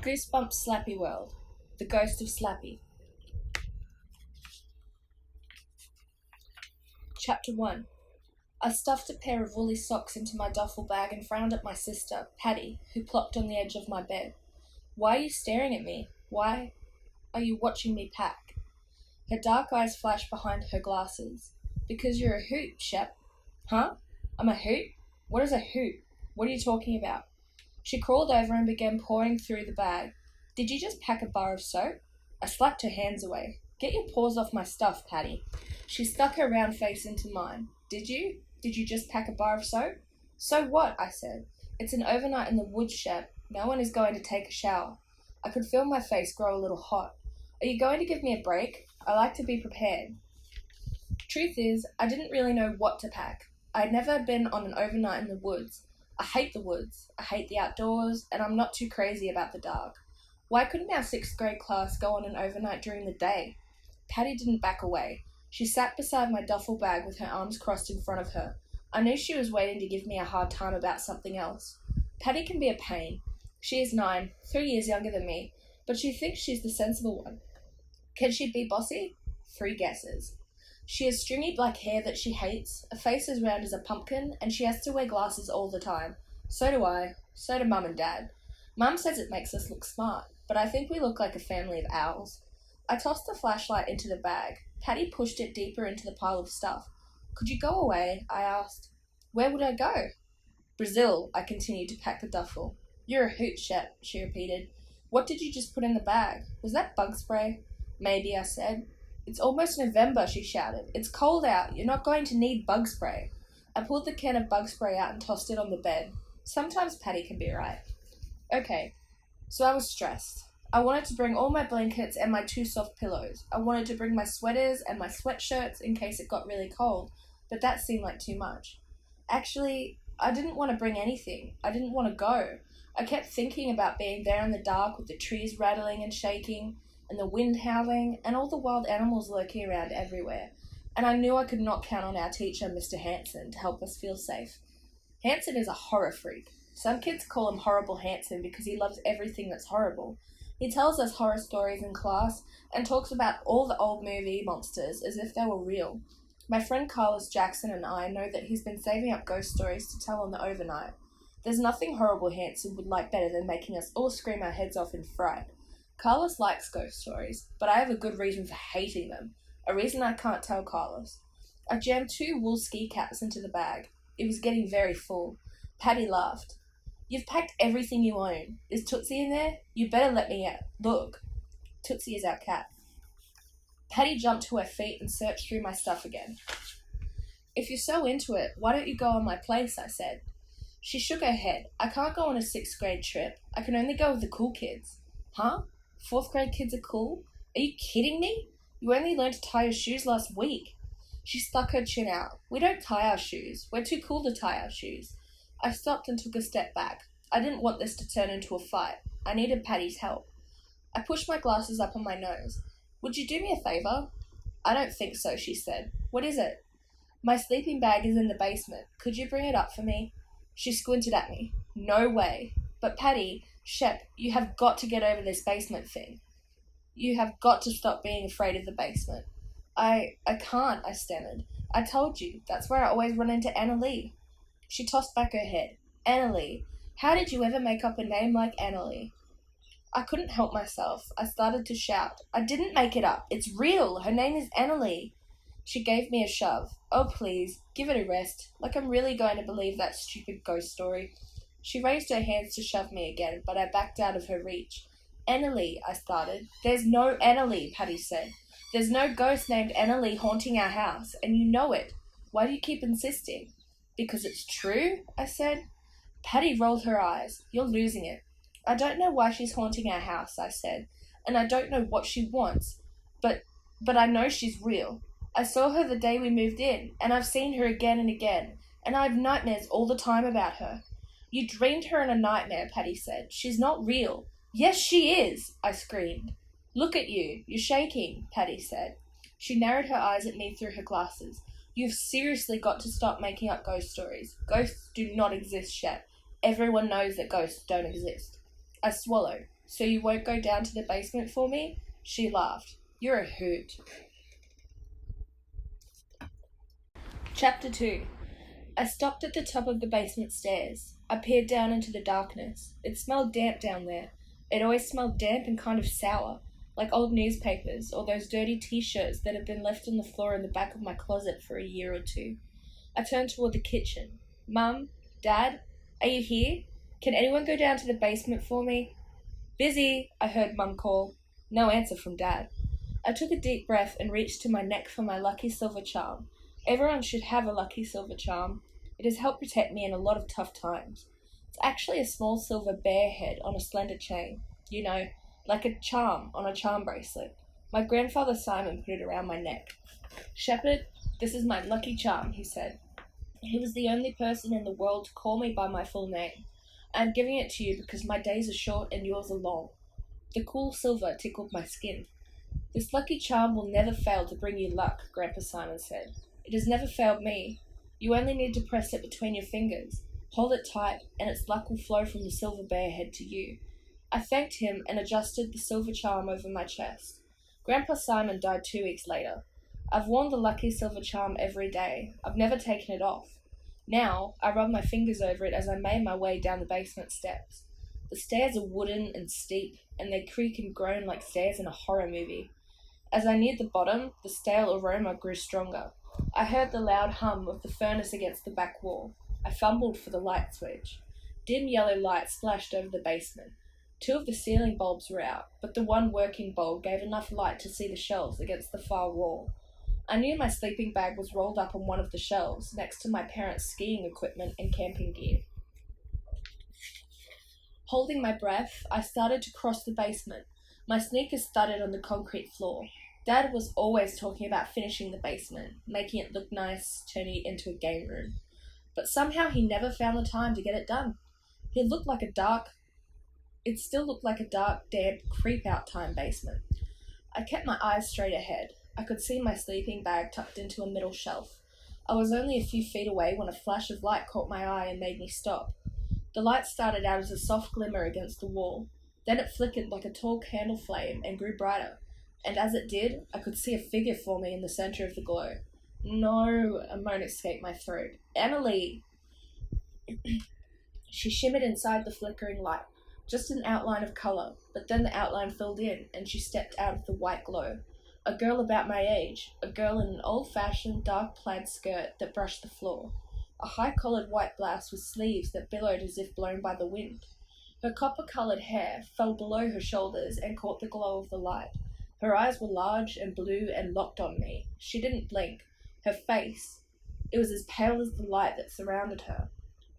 Goosebumps Slappyworld, The Ghost of Slappy. Chapter 1. I stuffed a pair of woolly socks into my duffel bag and frowned at my sister, Patty, who plopped on the edge of my bed. Why are you staring at me? Why are you watching me pack? Her dark eyes flashed behind her glasses. Because you're a hoot, Shep. Huh? I'm a hoot? What is a hoot? What are you talking about? She crawled over and began pouring through the bag. Did you just pack a bar of soap? I slapped her hands away. Get your paws off my stuff, Patty. She stuck her round face into mine. Did you? Did you just pack a bar of soap? So what? I said. It's an overnight in the woods, Shep. No one is going to take a shower. I could feel my face grow a little hot. Are you going to give me a break? I like to be prepared. Truth is, I didn't really know what to pack. I had never been on an overnight in the woods. I hate the woods, I hate the outdoors, and I'm not too crazy about the dark. Why couldn't our 6th grade class go on an overnight during the day? Patty didn't back away. She sat beside my duffel bag with her arms crossed in front of her. I knew she was waiting to give me a hard time about something else. Patty can be a pain. She is 9, 3 years younger than me, but she thinks she's the sensible one. Can she be bossy? 3 guesses. She has stringy black hair that she hates, a face as round as a pumpkin, and she has to wear glasses all the time. So do I. So do Mum and Dad. Mum says it makes us look smart, but I think we look like a family of owls. I tossed the flashlight into the bag. Patty pushed it deeper into the pile of stuff. Could you go away? I asked. Where would I go? Brazil, I continued to pack the duffel. You're a hoot, Shep, she repeated. What did you just put in the bag? Was that bug spray? Maybe, I said. It's almost November, she shouted. It's cold out. You're not going to need bug spray. I pulled the can of bug spray out and tossed it on the bed. Sometimes Patty can be right. Okay, so I was stressed. I wanted to bring all my blankets and my 2 soft pillows. I wanted to bring my sweaters and my sweatshirts in case it got really cold, but that seemed like too much. Actually, I didn't want to bring anything. I didn't want to go. I kept thinking about being there in the dark with the trees rattling and shaking, and the wind howling, and all the wild animals lurking around everywhere. And I knew I could not count on our teacher, Mr. Hanson, to help us feel safe. Hanson is a horror freak. Some kids call him Horrible Hanson because he loves everything that's horrible. He tells us horror stories in class and talks about all the old movie monsters as if they were real. My friend Carlos Jackson and I know that he's been saving up ghost stories to tell on the overnight. There's nothing Horrible Hanson would like better than making us all scream our heads off in fright. Carlos likes ghost stories, but I have a good reason for hating them. A reason I can't tell Carlos. I jammed 2 wool ski caps into the bag. It was getting very full. Patty laughed. You've packed everything you own. Is Tootsie in there? You better let me out. Look. Tootsie is our cat. Patty jumped to her feet and searched through my stuff again. If you're so into it, why don't you go on my place, I said. She shook her head. I can't go on a 6th grade trip. I can only go with the cool kids. Huh? 4th grade kids are cool? Are you kidding me? You only learned to tie your shoes last week. She stuck her chin out. We don't tie our shoes. We're too cool to tie our shoes. I stopped and took a step back. I didn't want this to turn into a fight. I needed Patty's help. I pushed my glasses up on my nose. Would you do me a favour? I don't think so, she said. What is it? My sleeping bag is in the basement. Could you bring it up for me? She squinted at me. No way. But Patty, Shep, you have got to get over this basement thing. You have got to stop being afraid of the basement. I can't, I stammered. I told you, that's where I always run into Annalie. She tossed back her head. Annalie. How did you ever make up a name like Annalie? I couldn't help myself. I started to shout. I didn't make it up. It's real. Her name is Annalie. She gave me a shove. Oh, please, give it a rest. Like I'm really going to believe that stupid ghost story. She raised her hands to shove me again, but I backed out of her reach. Annalie, I started. There's no Annalie, Patty said. There's no ghost named Annalie haunting our house, and you know it. Why do you keep insisting? Because it's true, I said. Patty rolled her eyes. You're losing it. I don't know why she's haunting our house, I said, and I don't know what she wants, but I know she's real. I saw her the day we moved in, and I've seen her again and again, and I have nightmares all the time about her. You dreamed her in a nightmare, Patty said. She's not real. Yes, she is, I screamed. Look at you. You're shaking, Patty said. She narrowed her eyes at me through her glasses. You've seriously got to stop making up ghost stories. Ghosts do not exist, Shep. Everyone knows that ghosts don't exist. I swallowed. So you won't go down to the basement for me? She laughed. You're a hoot. Chapter 2. I stopped at the top of the basement stairs. I peered down into the darkness. It smelled damp down there. It always smelled damp and kind of sour, like old newspapers or those dirty t-shirts that had been left on the floor in the back of my closet for a year or two. I turned toward the kitchen. Mum? Dad? Are you here? Can anyone go down to the basement for me? Busy, I heard Mum call. No answer from Dad. I took a deep breath and reached to my neck for my lucky silver charm. Everyone should have a lucky silver charm. It has helped protect me in a lot of tough times. It's actually a small silver bear head on a slender chain. You know, like a charm on a charm bracelet. My grandfather Simon put it around my neck. Shepherd, this is my lucky charm, he said. He was the only person in the world to call me by my full name. I am giving it to you because my days are short and yours are long. The cool silver tickled my skin. This lucky charm will never fail to bring you luck, Grandpa Simon said. It has never failed me. You only need to press it between your fingers. Hold it tight, and its luck will flow from the silver bear head to you. I thanked him and adjusted the silver charm over my chest. Grandpa Simon died 2 weeks later. I've worn the lucky silver charm every day. I've never taken it off. Now, I rub my fingers over it as I made my way down the basement steps. The stairs are wooden and steep, and they creak and groan like stairs in a horror movie. As I neared the bottom, the stale aroma grew stronger. I heard the loud hum of the furnace against the back wall. I fumbled for the light switch. Dim yellow light splashed over the basement. 2 of the ceiling bulbs were out, but the one working bulb gave enough light to see the shelves against the far wall. I knew my sleeping bag was rolled up on one of the shelves, next to my parents' skiing equipment and camping gear. Holding my breath, I started to cross the basement. My sneakers thudded on the concrete floor. Dad was always talking about finishing the basement, making it look nice, turning it into a game room. But somehow he never found the time to get it done. It still looked like a dark, damp, creep-out time basement. I kept my eyes straight ahead. I could see my sleeping bag tucked into a middle shelf. I was only a few feet away when a flash of light caught my eye and made me stop. The light started out as a soft glimmer against the wall. Then it flickered like a tall candle flame and grew brighter. And as it did, I could see a figure forming in the center of the glow. No, a moan escaped my throat. Emily! She shimmered inside the flickering light, just an outline of color, but then the outline filled in, and she stepped out of the white glow. A girl about my age, a girl in an old-fashioned dark plaid skirt that brushed the floor. A high-collared white blouse with sleeves that billowed as if blown by the wind. Her copper-colored hair fell below her shoulders and caught the glow of the light. Her eyes were large and blue and locked on me. She didn't blink. Her face, it was as pale as the light that surrounded her.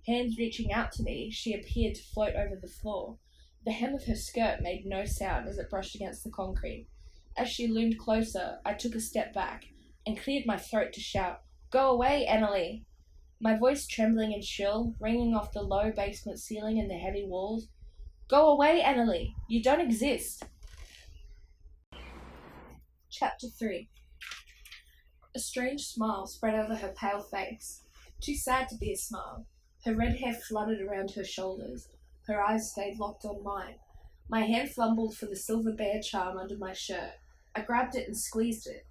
Hands reaching out to me, she appeared to float over the floor. The hem of her skirt made no sound as it brushed against the concrete. As she loomed closer, I took a step back and cleared my throat to shout, "Go away, Emily!" My voice trembling and shrill, ringing off the low basement ceiling and the heavy walls. "Go away, Emily! You don't exist!" Chapter 3. A strange smile spread over her pale face. Too sad to be a smile. Her red hair fluttered around her shoulders. Her eyes stayed locked on mine. My hand fumbled for the silver bear charm under my shirt. I grabbed it and squeezed it.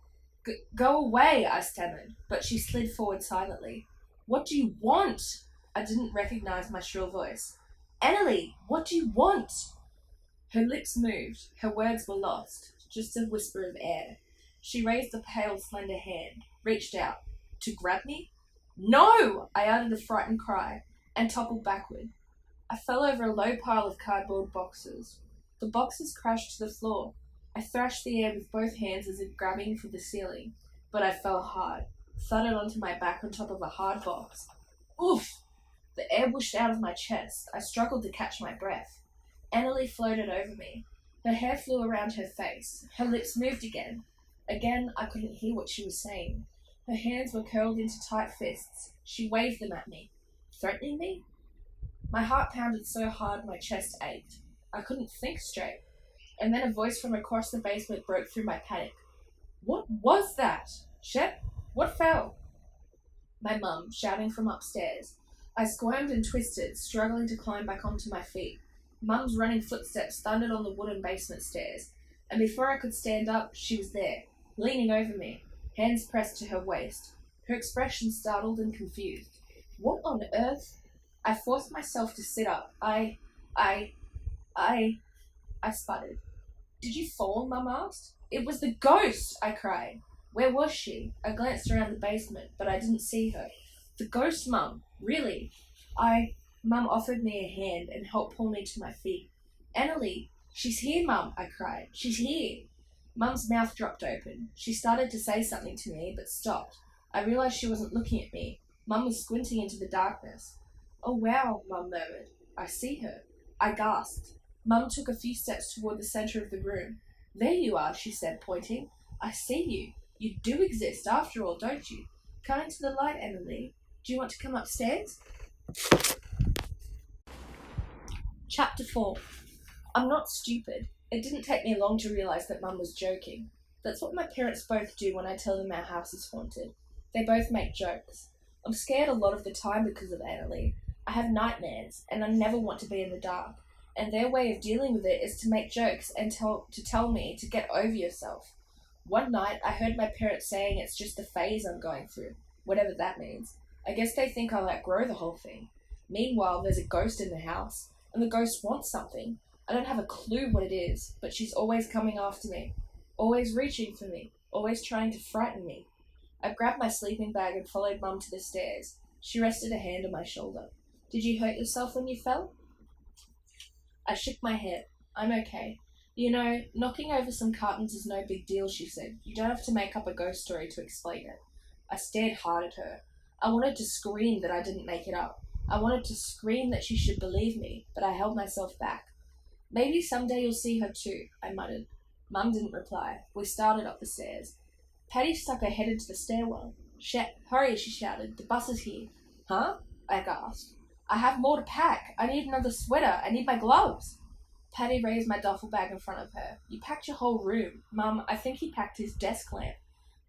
Go away, I stammered, but she slid forward silently. What do you want? I didn't recognize my shrill voice. Emily, what do you want? Her lips moved. Her words were lost. Just a whisper of air. She raised a pale, slender hand, reached out. To grab me? No! I uttered a frightened cry, and toppled backward. I fell over a low pile of cardboard boxes. The boxes crashed to the floor. I thrashed the air with both hands as if grabbing for the ceiling, but I fell hard, thudded onto my back on top of a hard box. Oof! The air whooshed out of my chest. I struggled to catch my breath. Annalie floated over me. Her hair flew around her face. Her lips moved again. Again, I couldn't hear what she was saying. Her hands were curled into tight fists. She waved them at me. Threatening me? My heart pounded so hard my chest ached. I couldn't think straight. And then a voice from across the basement broke through my panic. What was that? Shep, what fell? My mum, shouting from upstairs. I squirmed and twisted, struggling to climb back onto my feet. Mum's running footsteps thundered on the wooden basement stairs, and before I could stand up, she was there, leaning over me, hands pressed to her waist, her expression startled and confused. What on earth? I forced myself to sit up. I sputtered. Did you fall? Mum asked. It was the ghost, I cried. Where was she? I glanced around the basement, but I didn't see her. The ghost, Mum? Really? Mum offered me a hand and helped pull me to my feet. Annalie, she's here, Mum, I cried. She's here. Mum's mouth dropped open. She started to say something to me, but stopped. I realized she wasn't looking at me. Mum was squinting into the darkness. Oh, wow, Mum murmured. I see her. I gasped. Mum took a few steps toward the center of the room. There you are, she said, pointing. I see you. You do exist, after all, don't you? Come into the light, Emily. Do you want to come upstairs? Chapter 4. I'm not stupid. It didn't take me long to realize that Mum was joking. That's what my parents both do when I tell them our house is haunted. They both make jokes. I'm scared a lot of the time because of Annalie. I have nightmares, and I never want to be in the dark. And their way of dealing with it is to make jokes and tell me to get over yourself. One night, I heard my parents saying it's just the phase I'm going through, whatever that means. I guess they think I'll outgrow the whole thing. Meanwhile, there's a ghost in the house, and the ghost wants something. I don't have a clue what it is, but she's always coming after me, always reaching for me, always trying to frighten me. I grabbed my sleeping bag and followed Mum to the stairs. She rested a hand on my shoulder. Did you hurt yourself when you fell? I shook my head. I'm okay. You know, knocking over some cartons is no big deal, she said. You don't have to make up a ghost story to explain it. I stared hard at her. I wanted to scream that I didn't make it up. I wanted to scream that she should believe me, but I held myself back. Maybe someday you'll see her too, I muttered. Mum didn't reply. We started up the stairs. Patty stuck her head into the stairwell. Hurry, she shouted. The bus is here. Huh? I gasped. I have more to pack. I need another sweater. I need my gloves. Patty raised my duffel bag in front of her. You packed your whole room. Mum, I think he packed his desk lamp.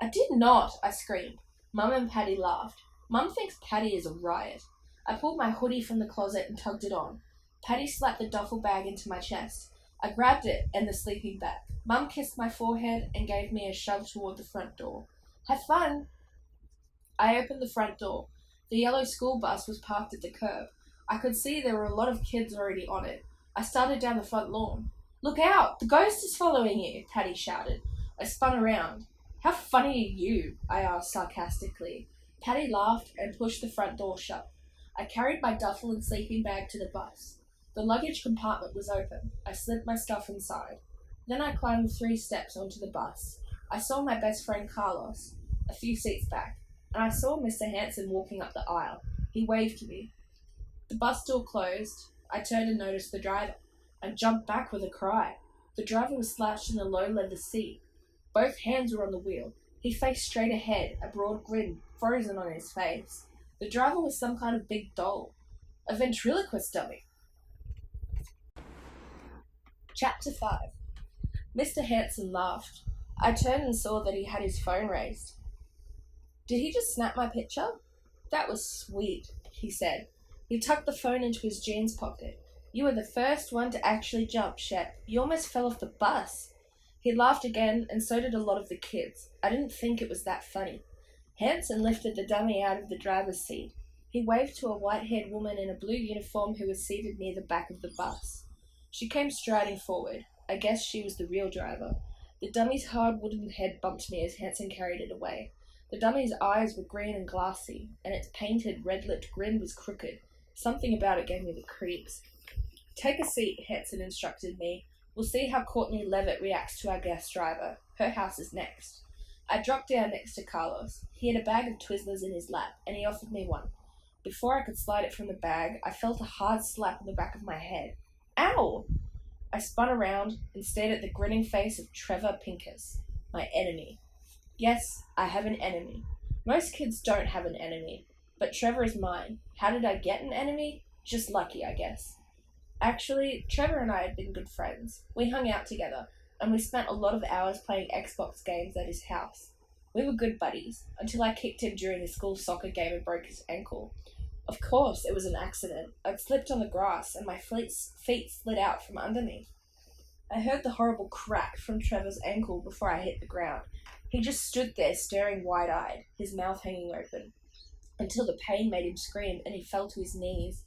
I did not, I screamed. Mum and Patty laughed. Mum thinks Patty is a riot. I pulled my hoodie from the closet and tugged it on. Patty slapped the duffel bag into my chest. I grabbed it and the sleeping bag. Mum kissed my forehead and gave me a shove toward the front door. Have fun! I opened the front door. The yellow school bus was parked at the curb. I could see there were a lot of kids already on it. I started down the front lawn. Look out! The ghost is following you, Patty shouted. I spun around. How funny are you? I asked sarcastically. Patty laughed and pushed the front door shut. I carried my duffel and sleeping bag to the bus. The luggage compartment was open. I slipped my stuff inside. Then I climbed 3 steps onto the bus. I saw my best friend Carlos, a few seats back, and I saw Mr. Hanson walking up the aisle. He waved to me. The bus door closed. I turned and noticed the driver. I jumped back with a cry. The driver was slouched in a low leather seat. Both hands were on the wheel. He faced straight ahead, a broad grin frozen on his face. The driver was some kind of big doll. A ventriloquist dummy. Chapter 5. Mr. Hanson laughed. I turned and saw that he had his phone raised. Did he just snap my picture? That was sweet, he said. He tucked the phone into his jeans pocket. You were the first one to actually jump, Shep. You almost fell off the bus. He laughed again, and so did a lot of the kids. I didn't think it was that funny. Hanson lifted the dummy out of the driver's seat. He waved to a white-haired woman in a blue uniform who was seated near the back of the bus. She came striding forward. I guess she was the real driver. The dummy's hard wooden head bumped me as Hanson carried it away. The dummy's eyes were green and glassy, and its painted, red-lipped grin was crooked. Something about it gave me the creeps. Take a seat, Hanson instructed me. We'll see how Courtney Levitt reacts to our guest driver. Her house is next. I dropped down next to Carlos. He had a bag of Twizzlers in his lap, and he offered me one. Before I could slide it from the bag, I felt a hard slap on the back of my head. Ow! I spun around and stared at the grinning face of Trevor Pincus, my enemy. Yes, I have an enemy. Most kids don't have an enemy, but Trevor is mine. How did I get an enemy? Just lucky, I guess. Actually, Trevor and I had been good friends. We hung out together, and we spent a lot of hours playing Xbox games at his house. We were good buddies, until I kicked him during a school soccer game and broke his ankle. Of course, it was an accident. I'd slipped on the grass and my feet slid out from under me. I heard the horrible crack from Trevor's ankle before I hit the ground. He just stood there staring wide-eyed, his mouth hanging open, until the pain made him scream and he fell to his knees.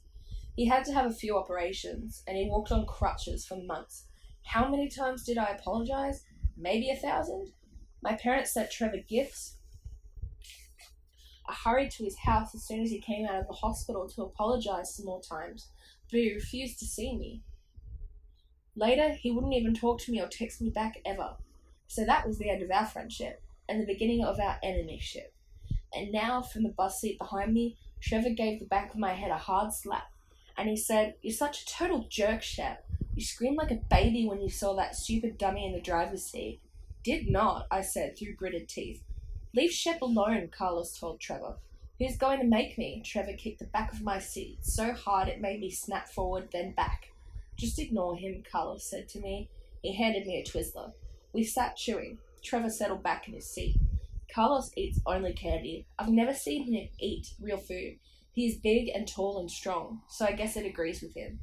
He had to have a few operations, and he walked on crutches for months. How many times did I apologize? Maybe 1,000? My parents sent Trevor gifts. I hurried to his house as soon as he came out of the hospital to apologize some more times, but he refused to see me. Later, he wouldn't even talk to me or text me back ever. So that was the end of our friendship, and the beginning of our enemyship. And now, from the bus seat behind me, Trevor gave the back of my head a hard slap, and he said, "You're such a total jerk, Shep. You screamed like a baby when you saw that stupid dummy in the driver's seat." "Did not," I said through gritted teeth. "Leave Shep alone," Carlos told Trevor. "Who's going to make me?" Trevor kicked the back of my seat so hard it made me snap forward, then back. "Just ignore him," Carlos said to me. He handed me a Twizzler. We sat chewing. Trevor settled back in his seat. Carlos eats only candy. I've never seen him eat real food. He is big and tall and strong, so I guess it agrees with him.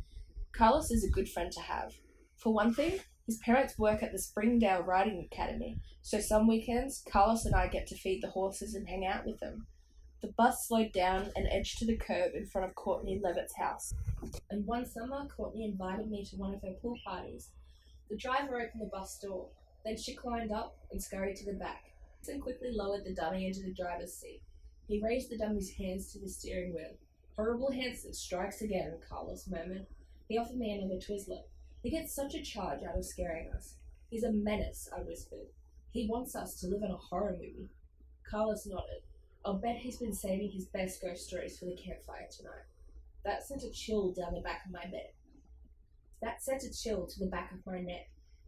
Carlos is a good friend to have. For one thing, his parents work at the Springdale Riding Academy, so some weekends, Carlos and I get to feed the horses and hang out with them. The bus slowed down and edged to the curb in front of Courtney Levitt's house. And one summer, Courtney invited me to one of her pool parties. The driver opened the bus door. Then she climbed up and scurried to the back, and quickly lowered the dummy into the driver's seat. He raised the dummy's hands to the steering wheel. "Horrible Hanson strikes again," Carlos murmured. He offered me another Twizzler. "He gets such a charge out of scaring us." "He's a menace," I whispered. "He wants us to live in a horror movie." Carlos nodded. "I'll bet he's been saving his best ghost stories for the campfire tonight." That sent a chill down the back of my neck.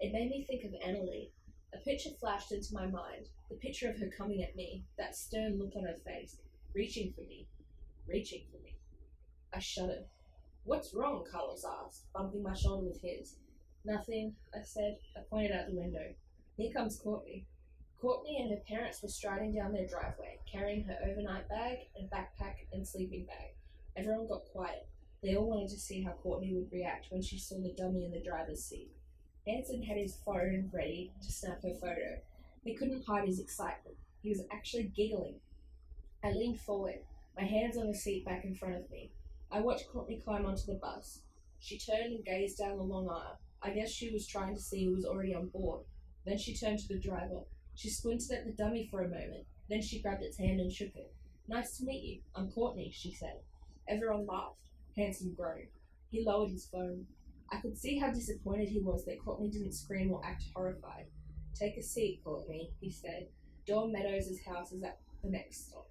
It made me think of Annalie. A picture flashed into my mind, the picture of her coming at me, that stern look on her face, reaching for me. I shuddered. "What's wrong?" Carlos asked, bumping my shoulder with his. "Nothing," I said. I pointed out the window. "Here comes Courtney." Courtney and her parents were striding down their driveway, carrying her overnight bag and backpack and sleeping bag. Everyone got quiet. They all wanted to see how Courtney would react when she saw the dummy in the driver's seat. Hanson had his phone ready to snap her photo. He couldn't hide his excitement. He was actually giggling. I leaned forward, my hands on the seat back in front of me. I watched Courtney climb onto the bus. She turned and gazed down the long aisle. I guess she was trying to see who was already on board. Then she turned to the driver. She squinted at the dummy for a moment. Then she grabbed its hand and shook it. "Nice to meet you. I'm Courtney," she said. Everyone laughed. Hanson groaned. He lowered his phone. I could see how disappointed he was that Courtney didn't scream or act horrified. "Take a seat, Courtney," he said. "Dawn Meadows' house is at the next stop."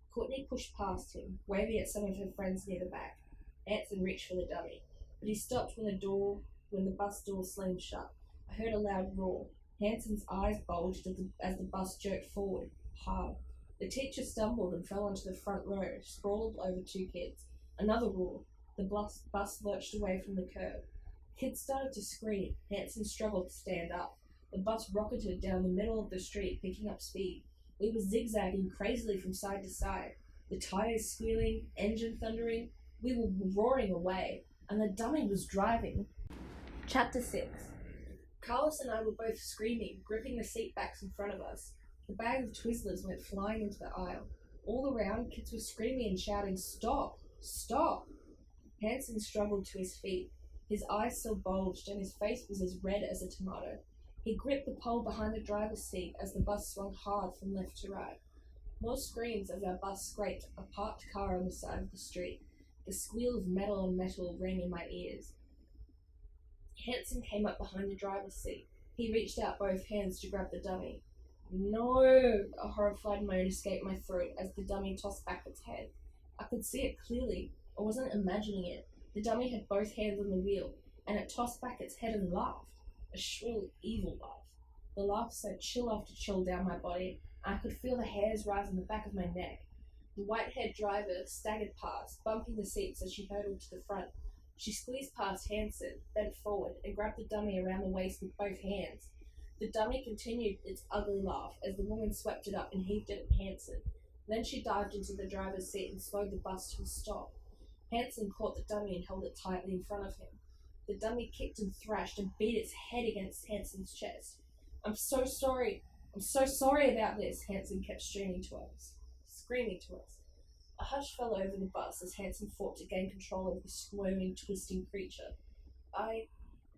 Courtney pushed past him, waving at some of her friends near the back. Hanson reached for the dummy, but he stopped when the bus door slammed shut. I heard a loud roar. Hanson's eyes bulged as the bus jerked forward, hard. The teacher stumbled and fell onto the front row, sprawled over two kids. Another roar. The bus lurched away from the curb. Kids started to scream. Hanson struggled to stand up. The bus rocketed down the middle of the street, picking up speed. We were zigzagging crazily from side to side. The tires squealing, engine thundering. We were roaring away, and the dummy was driving. Chapter 6. Carlos and I were both screaming, gripping the seat backs in front of us. The bag of Twizzlers went flying into the aisle. All around, kids were screaming and shouting, "Stop! Stop!" Hanson struggled to his feet. His eyes still bulged, and his face was as red as a tomato. He gripped the pole behind the driver's seat as the bus swung hard from left to right. More screams as our bus scraped a parked car on the side of the street. The squeal of metal on metal rang in my ears. Hanson came up behind the driver's seat. He reached out both hands to grab the dummy. "No!" A horrified moan escaped my throat as the dummy tossed back its head. I could see it clearly. I wasn't imagining it. The dummy had both hands on the wheel, and it tossed back its head and laughed. A shrill, evil laugh. The laugh sent chill after chill down my body, and I could feel the hairs rise on the back of my neck. The white-haired driver staggered past, bumping the seats as she hurtled to the front. She squeezed past Hanson, bent forward, and grabbed the dummy around the waist with both hands. The dummy continued its ugly laugh as the woman swept it up and heaved it at Hanson. Then she dived into the driver's seat and slowed the bus to a stop. Hanson caught the dummy and held it tightly in front of him. The dummy kicked and thrashed and beat its head against Hanson's chest. I'm so sorry. I'm so sorry about this, Hanson kept screaming to us. A hush fell over the bus as Hanson fought to gain control of the squirming, twisting creature. I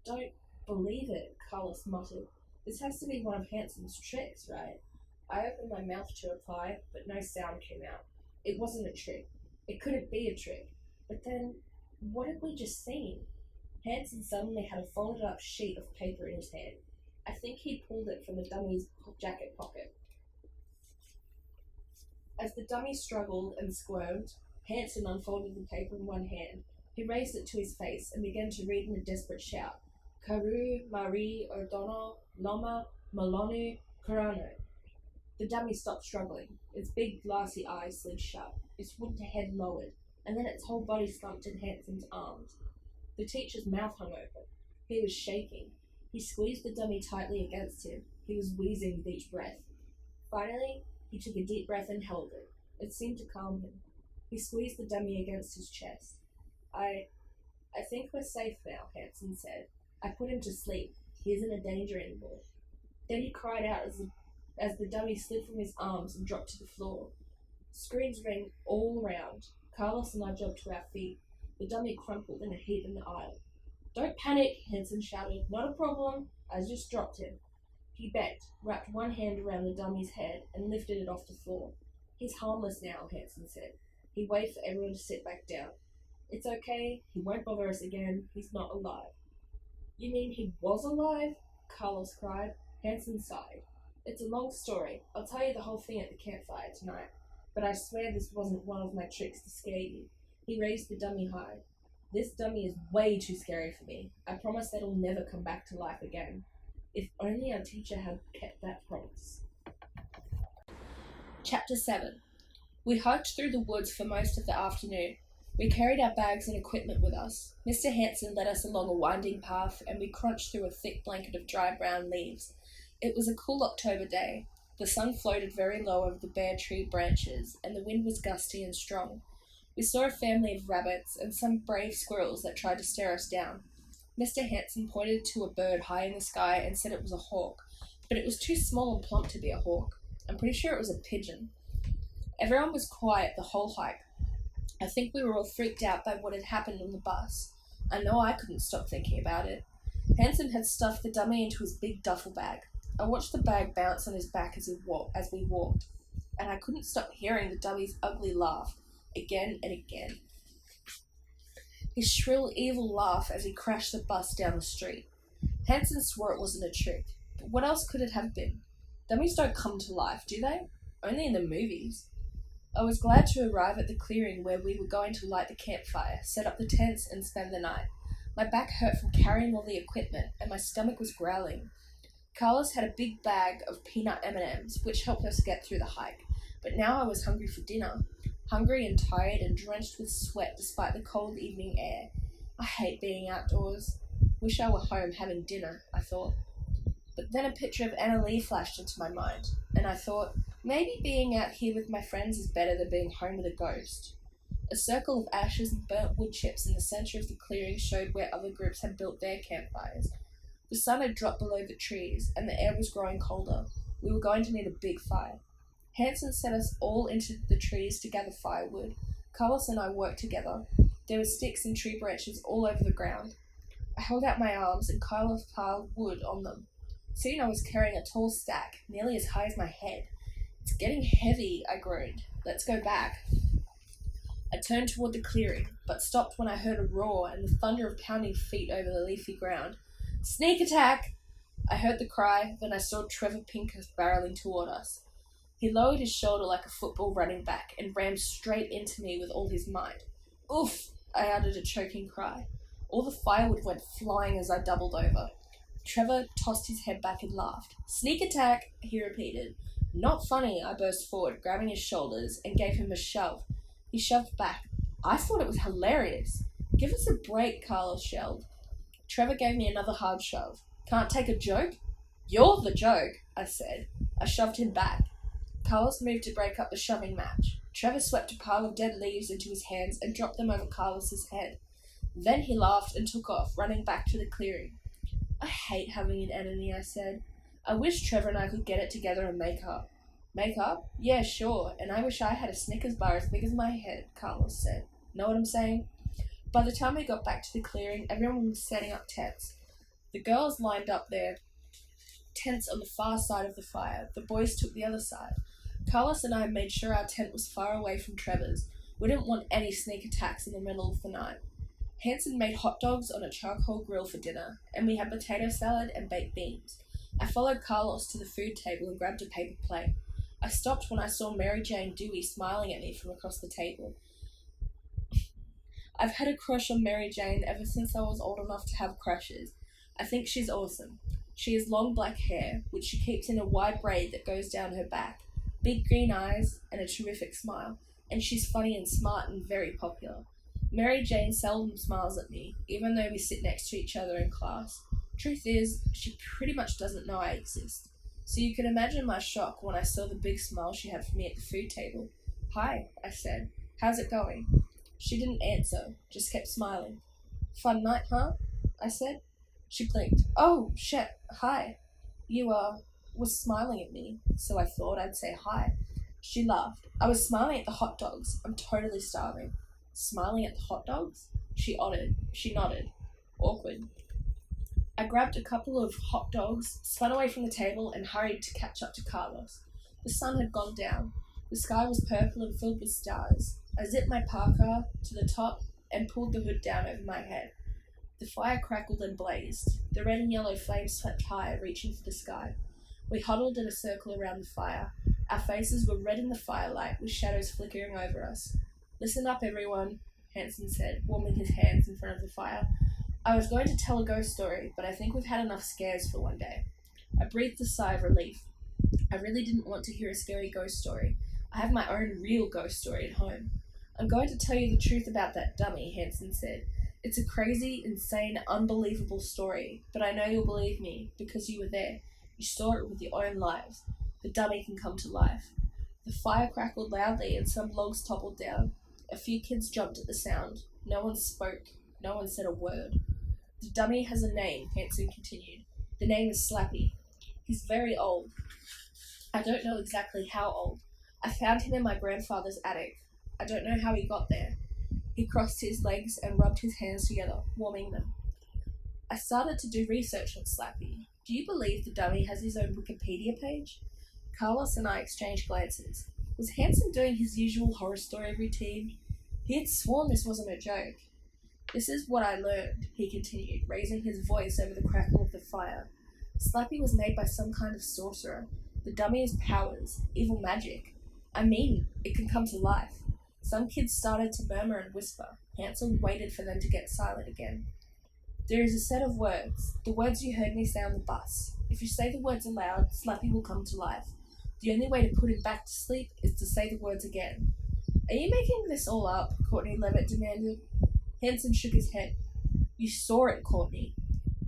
don't believe it, Carlos muttered. This has to be one of Hanson's tricks, right? I opened my mouth to reply, but no sound came out. It wasn't a trick. It couldn't be a trick. But then, what had we just seen? Hanson suddenly had a folded up sheet of paper in his hand. I think he pulled it from the dummy's jacket pocket. As the dummy struggled and squirmed, Hanson unfolded the paper in one hand. He raised it to his face and began to read in a desperate shout. Karu, Marie, Ordono, Loma, Malonu, Corano. The dummy stopped struggling. Its big glassy eyes slid shut, its wooden head lowered, and then its whole body slumped in Hanson's arms. The teacher's mouth hung open. He was shaking. He squeezed the dummy tightly against him. He was wheezing with each breath. Finally, he took a deep breath and held it. It seemed to calm him. He squeezed the dummy against his chest. I think we're safe now, Hanson said. I put him to sleep. He isn't a danger anymore. Then he cried out as the dummy slid from his arms and dropped to the floor. Screams rang all around. Carlos and I jumped to our feet. The dummy crumpled in a heap in the aisle. Don't panic, Hanson shouted. Not a problem. I just dropped him. He bent, wrapped one hand around the dummy's head, and lifted it off the floor. He's harmless now, Hanson said. He waited for everyone to sit back down. It's okay. He won't bother us again. He's not alive. You mean he was alive? Carlos cried. Hanson sighed. It's a long story. I'll tell you the whole thing at the campfire tonight. But I swear this wasn't one of my tricks to scare you. He raised the dummy high. This dummy is way too scary for me. I promise that it'll never come back to life again. If only our teacher had kept that promise. Chapter 7. We hiked through the woods for most of the afternoon. We carried our bags and equipment with us. Mr. Hanson led us along a winding path, and we crunched through a thick blanket of dry brown leaves. It was a cool October day. The sun floated very low over the bare tree branches, and the wind was gusty and strong. We saw a family of rabbits and some brave squirrels that tried to stare us down. Mr. Hanson pointed to a bird high in the sky and said it was a hawk, but it was too small and plump to be a hawk. I'm pretty sure it was a pigeon. Everyone was quiet the whole hike. I think we were all freaked out by what had happened on the bus. I know I couldn't stop thinking about it. Hanson had stuffed the dummy into his big duffel bag. I watched the bag bounce on his back as we walked, and I couldn't stop hearing the dummy's ugly laugh, again and again. His shrill, evil laugh as he crashed the bus down the street. Hanson swore it wasn't a trick, but what else could it have been? Dummies don't come to life, do they? Only in the movies. I was glad to arrive at the clearing where we were going to light the campfire, set up the tents, and spend the night. My back hurt from carrying all the equipment, and my stomach was growling. Carlos had a big bag of peanut M&Ms, which helped us get through the hike, but now I was hungry for dinner. Hungry and tired and drenched with sweat despite the cold evening air. I hate being outdoors. Wish I were home having dinner, I thought. But then a picture of Anna Lee flashed into my mind, and I thought, maybe being out here with my friends is better than being home with a ghost. A circle of ashes and burnt wood chips in the centre of the clearing showed where other groups had built their campfires. The sun had dropped below the trees, and the air was growing colder. We were going to need a big fire. Hanson sent us all into the trees to gather firewood. Carlos and I worked together. There were sticks and tree branches all over the ground. I held out my arms, and Carlos piled wood on them. Soon I was carrying a tall stack, nearly as high as my head. It's getting heavy, I groaned. Let's go back. I turned toward the clearing, but stopped when I heard a roar and the thunder of pounding feet over the leafy ground. Sneak attack! I heard the cry, then I saw Trevor Pincus barreling toward us. He lowered his shoulder like a football running back and rammed straight into me with all his might. Oof! I uttered a choking cry. All the firewood went flying as I doubled over. Trevor tossed his head back and laughed. Sneak attack, he repeated. Not funny, I burst forward, grabbing his shoulders, and gave him a shove. He shoved back. I thought it was hilarious. Give us a break, Carlos yelled. Trevor gave me another hard shove. Can't take a joke? You're the joke, I said. I shoved him back. Carlos moved to break up the shoving match. Trevor swept a pile of dead leaves into his hands and dropped them over Carlos's head. Then he laughed and took off, running back to the clearing. I hate having an enemy, I said. I wish Trevor and I could get it together and make up. Make up? Yeah, sure, and I wish I had a Snickers bar as big as my head, Carlos said. Know what I'm saying? By the time we got back to the clearing, everyone was setting up tents. The girls lined up their tents on the far side of the fire. The boys took the other side. Carlos and I made sure our tent was far away from Trevor's. We didn't want any sneak attacks in the middle of the night. Hanson made hot dogs on a charcoal grill for dinner, and we had potato salad and baked beans. I followed Carlos to the food table and grabbed a paper plate. I stopped when I saw Mary Jane Dewey smiling at me from across the table. I've had a crush on Mary Jane ever since I was old enough to have crushes. I think she's awesome. She has long black hair, which she keeps in a wide braid that goes down her back, big green eyes, and a terrific smile, and she's funny and smart and very popular. Mary Jane seldom smiles at me, even though we sit next to each other in class. Truth is, she pretty much doesn't know I exist. So you can imagine my shock when I saw the big smile she had for me at the food table. Hi, I said. How's it going? She didn't answer, just kept smiling. Fun night, huh? I said. She blinked. Oh, shit, hi. You, was smiling at me, so I thought I'd say hi. She laughed. I was smiling at the hot dogs. I'm totally starving. Smiling at the hot dogs? She nodded. Awkward. I grabbed a couple of hot dogs, spun away from the table, and hurried to catch up to Carlos. The sun had gone down. The sky was purple and filled with stars. I zipped my parka to the top and pulled the hood down over my head. The fire crackled and blazed. The red and yellow flames swept high, reaching for the sky. We huddled in a circle around the fire. Our faces were red in the firelight, with shadows flickering over us. Listen up, everyone, Hanson said, warming his hands in front of the fire. I was going to tell a ghost story, but I think we've had enough scares for one day. I breathed a sigh of relief. I really didn't want to hear a scary ghost story. I have my own real ghost story at home. I'm going to tell you the truth about that dummy, Hanson said. It's a crazy, insane, unbelievable story, but I know you'll believe me, because you were there. You saw it with your own lives. The dummy can come to life. The fire crackled loudly and some logs toppled down. A few kids jumped at the sound. No one spoke. No one said a word. The dummy has a name, Hanson continued. The name is Slappy. He's very old. I don't know exactly how old. I found him in my grandfather's attic. I don't know how he got there. He crossed his legs and rubbed his hands together, warming them. I started to do research on Slappy. Do you believe the dummy has his own Wikipedia page? Carlos and I exchanged glances. Was Hanson doing his usual horror story routine? He had sworn this wasn't a joke. This is what I learned, he continued, raising his voice over the crackle of the fire. Slappy was made by some kind of sorcerer. The dummy has powers, evil magic. I mean, it can come to life. Some kids started to murmur and whisper. Hanson waited for them to get silent again. There is a set of words, the words you heard me say on the bus. If you say the words aloud, Slappy will come to life. The only way to put him back to sleep is to say the words again. Are you making this all up? Courtney Levitt demanded. Hanson shook his head. You saw it, Courtney.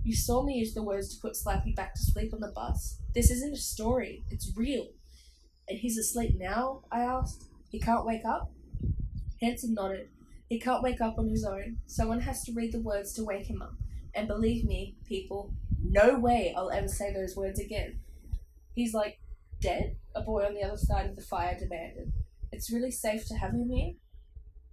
You saw me use the words to put Slappy back to sleep on the bus. This isn't a story. It's real. And he's asleep now? I asked. He can't wake up? Hanson nodded. He can't wake up on his own. Someone has to read the words to wake him up. And believe me, people, no way I'll ever say those words again. He's like, dead? A boy on the other side of the fire demanded. It's really safe to have him here?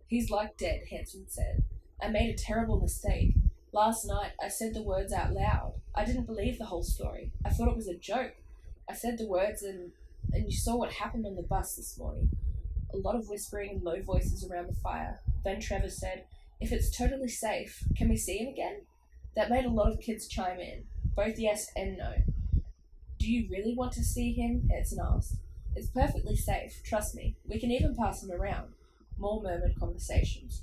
He's like dead, Hanson said. I made a terrible mistake. Last night, I said the words out loud. I didn't believe the whole story. I thought it was a joke. I said the words and you saw what happened on the bus this morning. A lot of whispering and low voices around the fire. Then Trevor said, if it's totally safe, can we see him again? That made a lot of kids chime in, both yes and no. Do you really want to see him? Hanson asked. It's perfectly safe, trust me. We can even pass him around. More murmured conversations.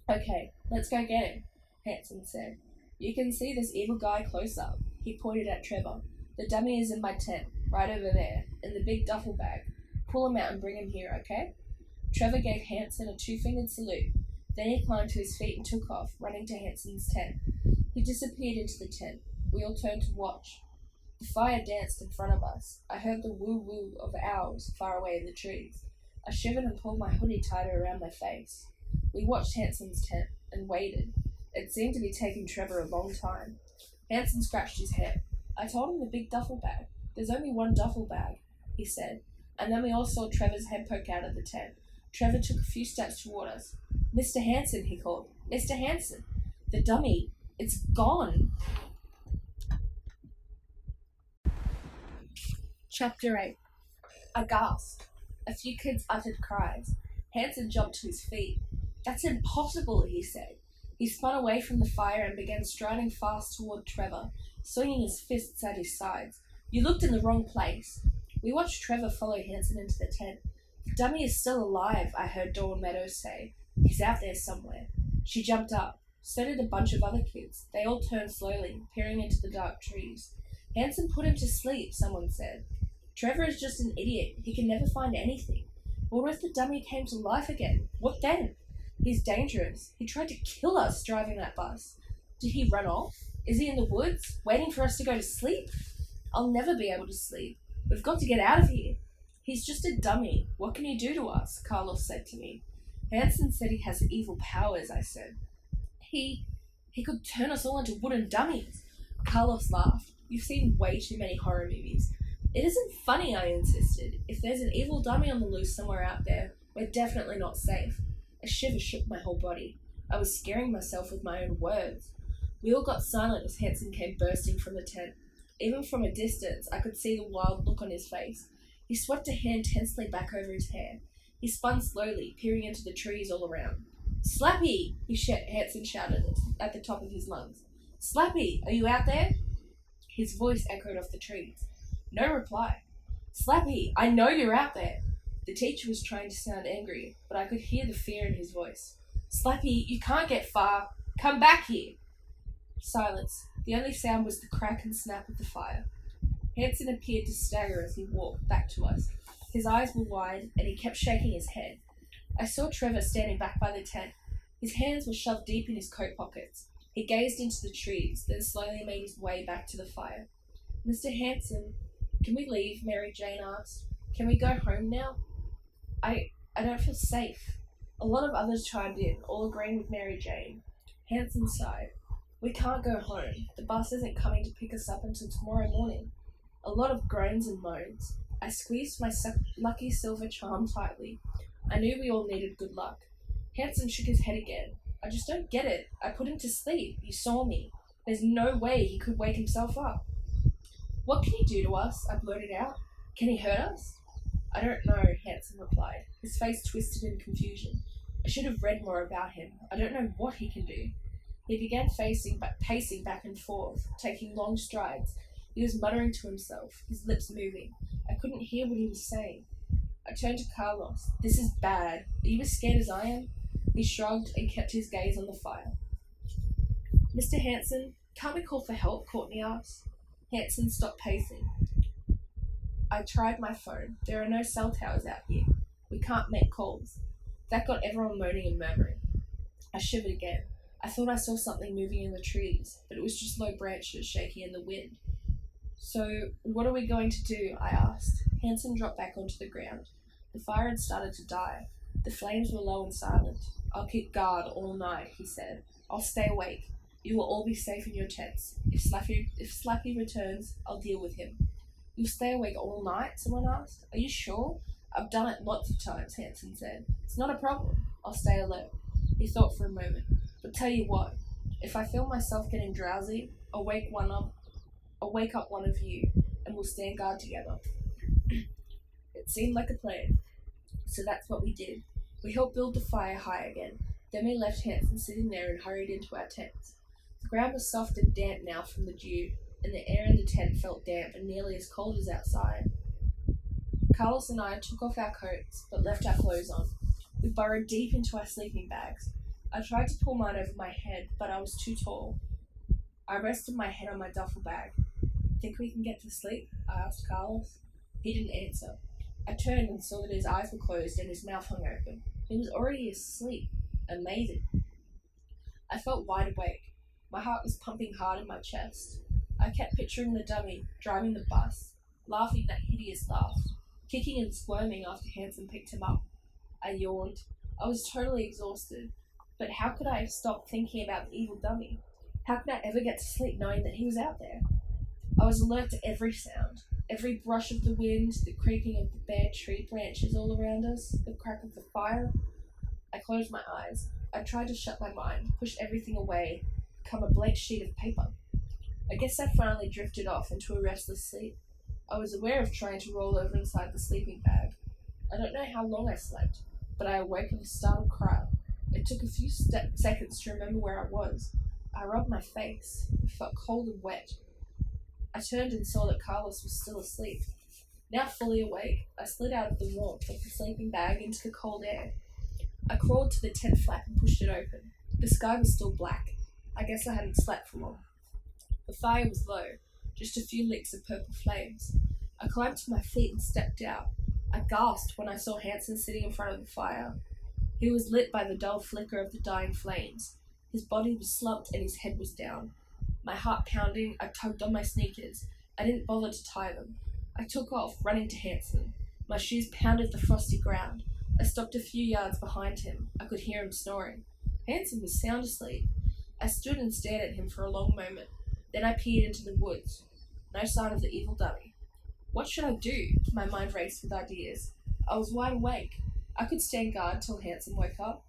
Okay, let's go get him, Hanson said. You can see this evil guy close up. He pointed at Trevor. The dummy is in my tent, right over there, in the big duffel bag. Pull him out and bring him here, okay? Trevor gave Hanson a two-fingered salute. Then he climbed to his feet and took off, running to Hanson's tent. He disappeared into the tent. We all turned to watch. The fire danced in front of us. I heard the woo-woo of owls far away in the trees. I shivered and pulled my hoodie tighter around my face. We watched Hanson's tent and waited. It seemed to be taking Trevor a long time. Hanson scratched his head. I told him the big duffel bag. There's only one duffel bag, he said, and then we all saw Trevor's head poke out of the tent. Trevor took a few steps toward us. Mr. Hanson, he called. Mr. Hanson. The dummy. It's gone. Chapter 8. I gasped. A few kids uttered cries. Hanson jumped to his feet. That's impossible, he said. He spun away from the fire and began striding fast toward Trevor, swinging his fists at his sides. You looked in the wrong place. We watched Trevor follow Hanson into the tent. The dummy is still alive, I heard Dawn Meadows say. He's out there somewhere. She jumped up. So did a bunch of other kids. They all turned slowly, peering into the dark trees. Hanson put him to sleep, someone said. Trevor is just an idiot. He can never find anything. What if the dummy came to life again? What then? He's dangerous. He tried to kill us driving that bus. Did he run off? Is he in the woods, waiting for us to go to sleep? I'll never be able to sleep. We've got to get out of here. He's just a dummy. What can he do to us? Carlos said to me. Hanson said he has evil powers, I said. He could turn us all into wooden dummies. Carlos laughed. You've seen way too many horror movies. It isn't funny, I insisted. If there's an evil dummy on the loose somewhere out there, we're definitely not safe. A shiver shook my whole body. I was scaring myself with my own words. We all got silent as Hanson came bursting from the tent. Even from a distance, I could see the wild look on his face. He swept a hand tensely back over his hair. He spun slowly, peering into the trees all around. Slappy! Hanson shouted at the top of his lungs. Slappy, are you out there? His voice echoed off the trees. No reply. Slappy, I know you're out there. The teacher was trying to sound angry, but I could hear the fear in his voice. Slappy, you can't get far. Come back here. Silence. The only sound was the crack and snap of the fire. Hanson appeared to stagger as he walked back to us. His eyes were wide, and he kept shaking his head. I saw Trevor standing back by the tent. His hands were shoved deep in his coat pockets. He gazed into the trees, then slowly made his way back to the fire. Mr. Hanson, can we leave? Mary Jane asked. Can we go home now? I don't feel safe. A lot of others chimed in, all agreeing with Mary Jane. Hanson sighed. We can't go home. The bus isn't coming to pick us up until tomorrow morning. A lot of groans and moans. I squeezed my lucky silver charm tightly. I knew we all needed good luck. Hanson shook his head again. I just don't get it. I put him to sleep. You saw me. There's no way he could wake himself up. What can he do to us? I blurted out. Can he hurt us? I don't know, Hanson replied, his face twisted in confusion. I should have read more about him. I don't know what he can do. He began pacing back and forth, taking long strides. He was muttering to himself, his lips moving. I couldn't hear what he was saying. I turned to Carlos. This is bad. Are you as scared as I am? He shrugged and kept his gaze on the fire. Mr. Hanson, can't we call for help? Courtney asked. Hanson stopped pacing. I tried my phone. There are no cell towers out here. We can't make calls. That got everyone moaning and murmuring. I shivered again. I thought I saw something moving in the trees, but it was just low branches shaking in the wind. So, what are we going to do? I asked. Hanson dropped back onto the ground. The fire had started to die. The flames were low and silent. I'll keep guard all night, he said. I'll stay awake. You will all be safe in your tents. If Slappy returns, I'll deal with him. You'll stay awake all night? Someone asked. Are you sure? I've done it lots of times, Hanson said. It's not a problem. I'll stay alert. He thought for a moment. But tell you what, if I feel myself getting drowsy, I'll wake up one of you, and we'll stand guard together. It seemed like a plan. So that's what we did. We helped build the fire high again. Then we left Hanson sitting there and hurried into our tents. The ground was soft and damp now from the dew, and the air in the tent felt damp and nearly as cold as outside. Carlos and I took off our coats, but left our clothes on. We burrowed deep into our sleeping bags. I tried to pull mine over my head, but I was too tall. I rested my head on my duffel bag. Think we can get to sleep? I asked Carlos. He didn't answer. I turned and saw that his eyes were closed and his mouth hung open. He was already asleep. Amazing. I felt wide awake. My heart was pumping hard in my chest. I kept picturing the dummy driving the bus, laughing that hideous laugh, kicking and squirming after Hanson picked him up. I yawned. I was totally exhausted. But how could I stop thinking about the evil dummy? How could I ever get to sleep knowing that he was out there? I was alert to every sound, every brush of the wind, the creaking of the bare tree branches all around us, the crack of the fire. I closed my eyes. I tried to shut my mind, push everything away, become a blank sheet of paper. I guess I finally drifted off into a restless sleep. I was aware of trying to roll over inside the sleeping bag. I don't know how long I slept, but I awoke with a startled cry. It took a few seconds to remember where I was. I rubbed my face. It felt cold and wet. I turned and saw that Carlos was still asleep. Now fully awake, I slid out of the warmth of the sleeping bag into the cold air. I crawled to the tent flap and pushed it open. The sky was still black. I guess I hadn't slept for long. The fire was low, just a few licks of purple flames. I climbed to my feet and stepped out. I gasped when I saw Hanson sitting in front of the fire. He was lit by the dull flicker of the dying flames. His body was slumped and his head was down. My heart pounding, I tugged on my sneakers. I didn't bother to tie them. I took off, running to Hanson. My shoes pounded the frosty ground. I stopped a few yards behind him. I could hear him snoring. Hanson was sound asleep. I stood and stared at him for a long moment. Then I peered into the woods. No sign of the evil dummy. What should I do? My mind raced with ideas. I was wide awake. I could stand guard till Hanson woke up.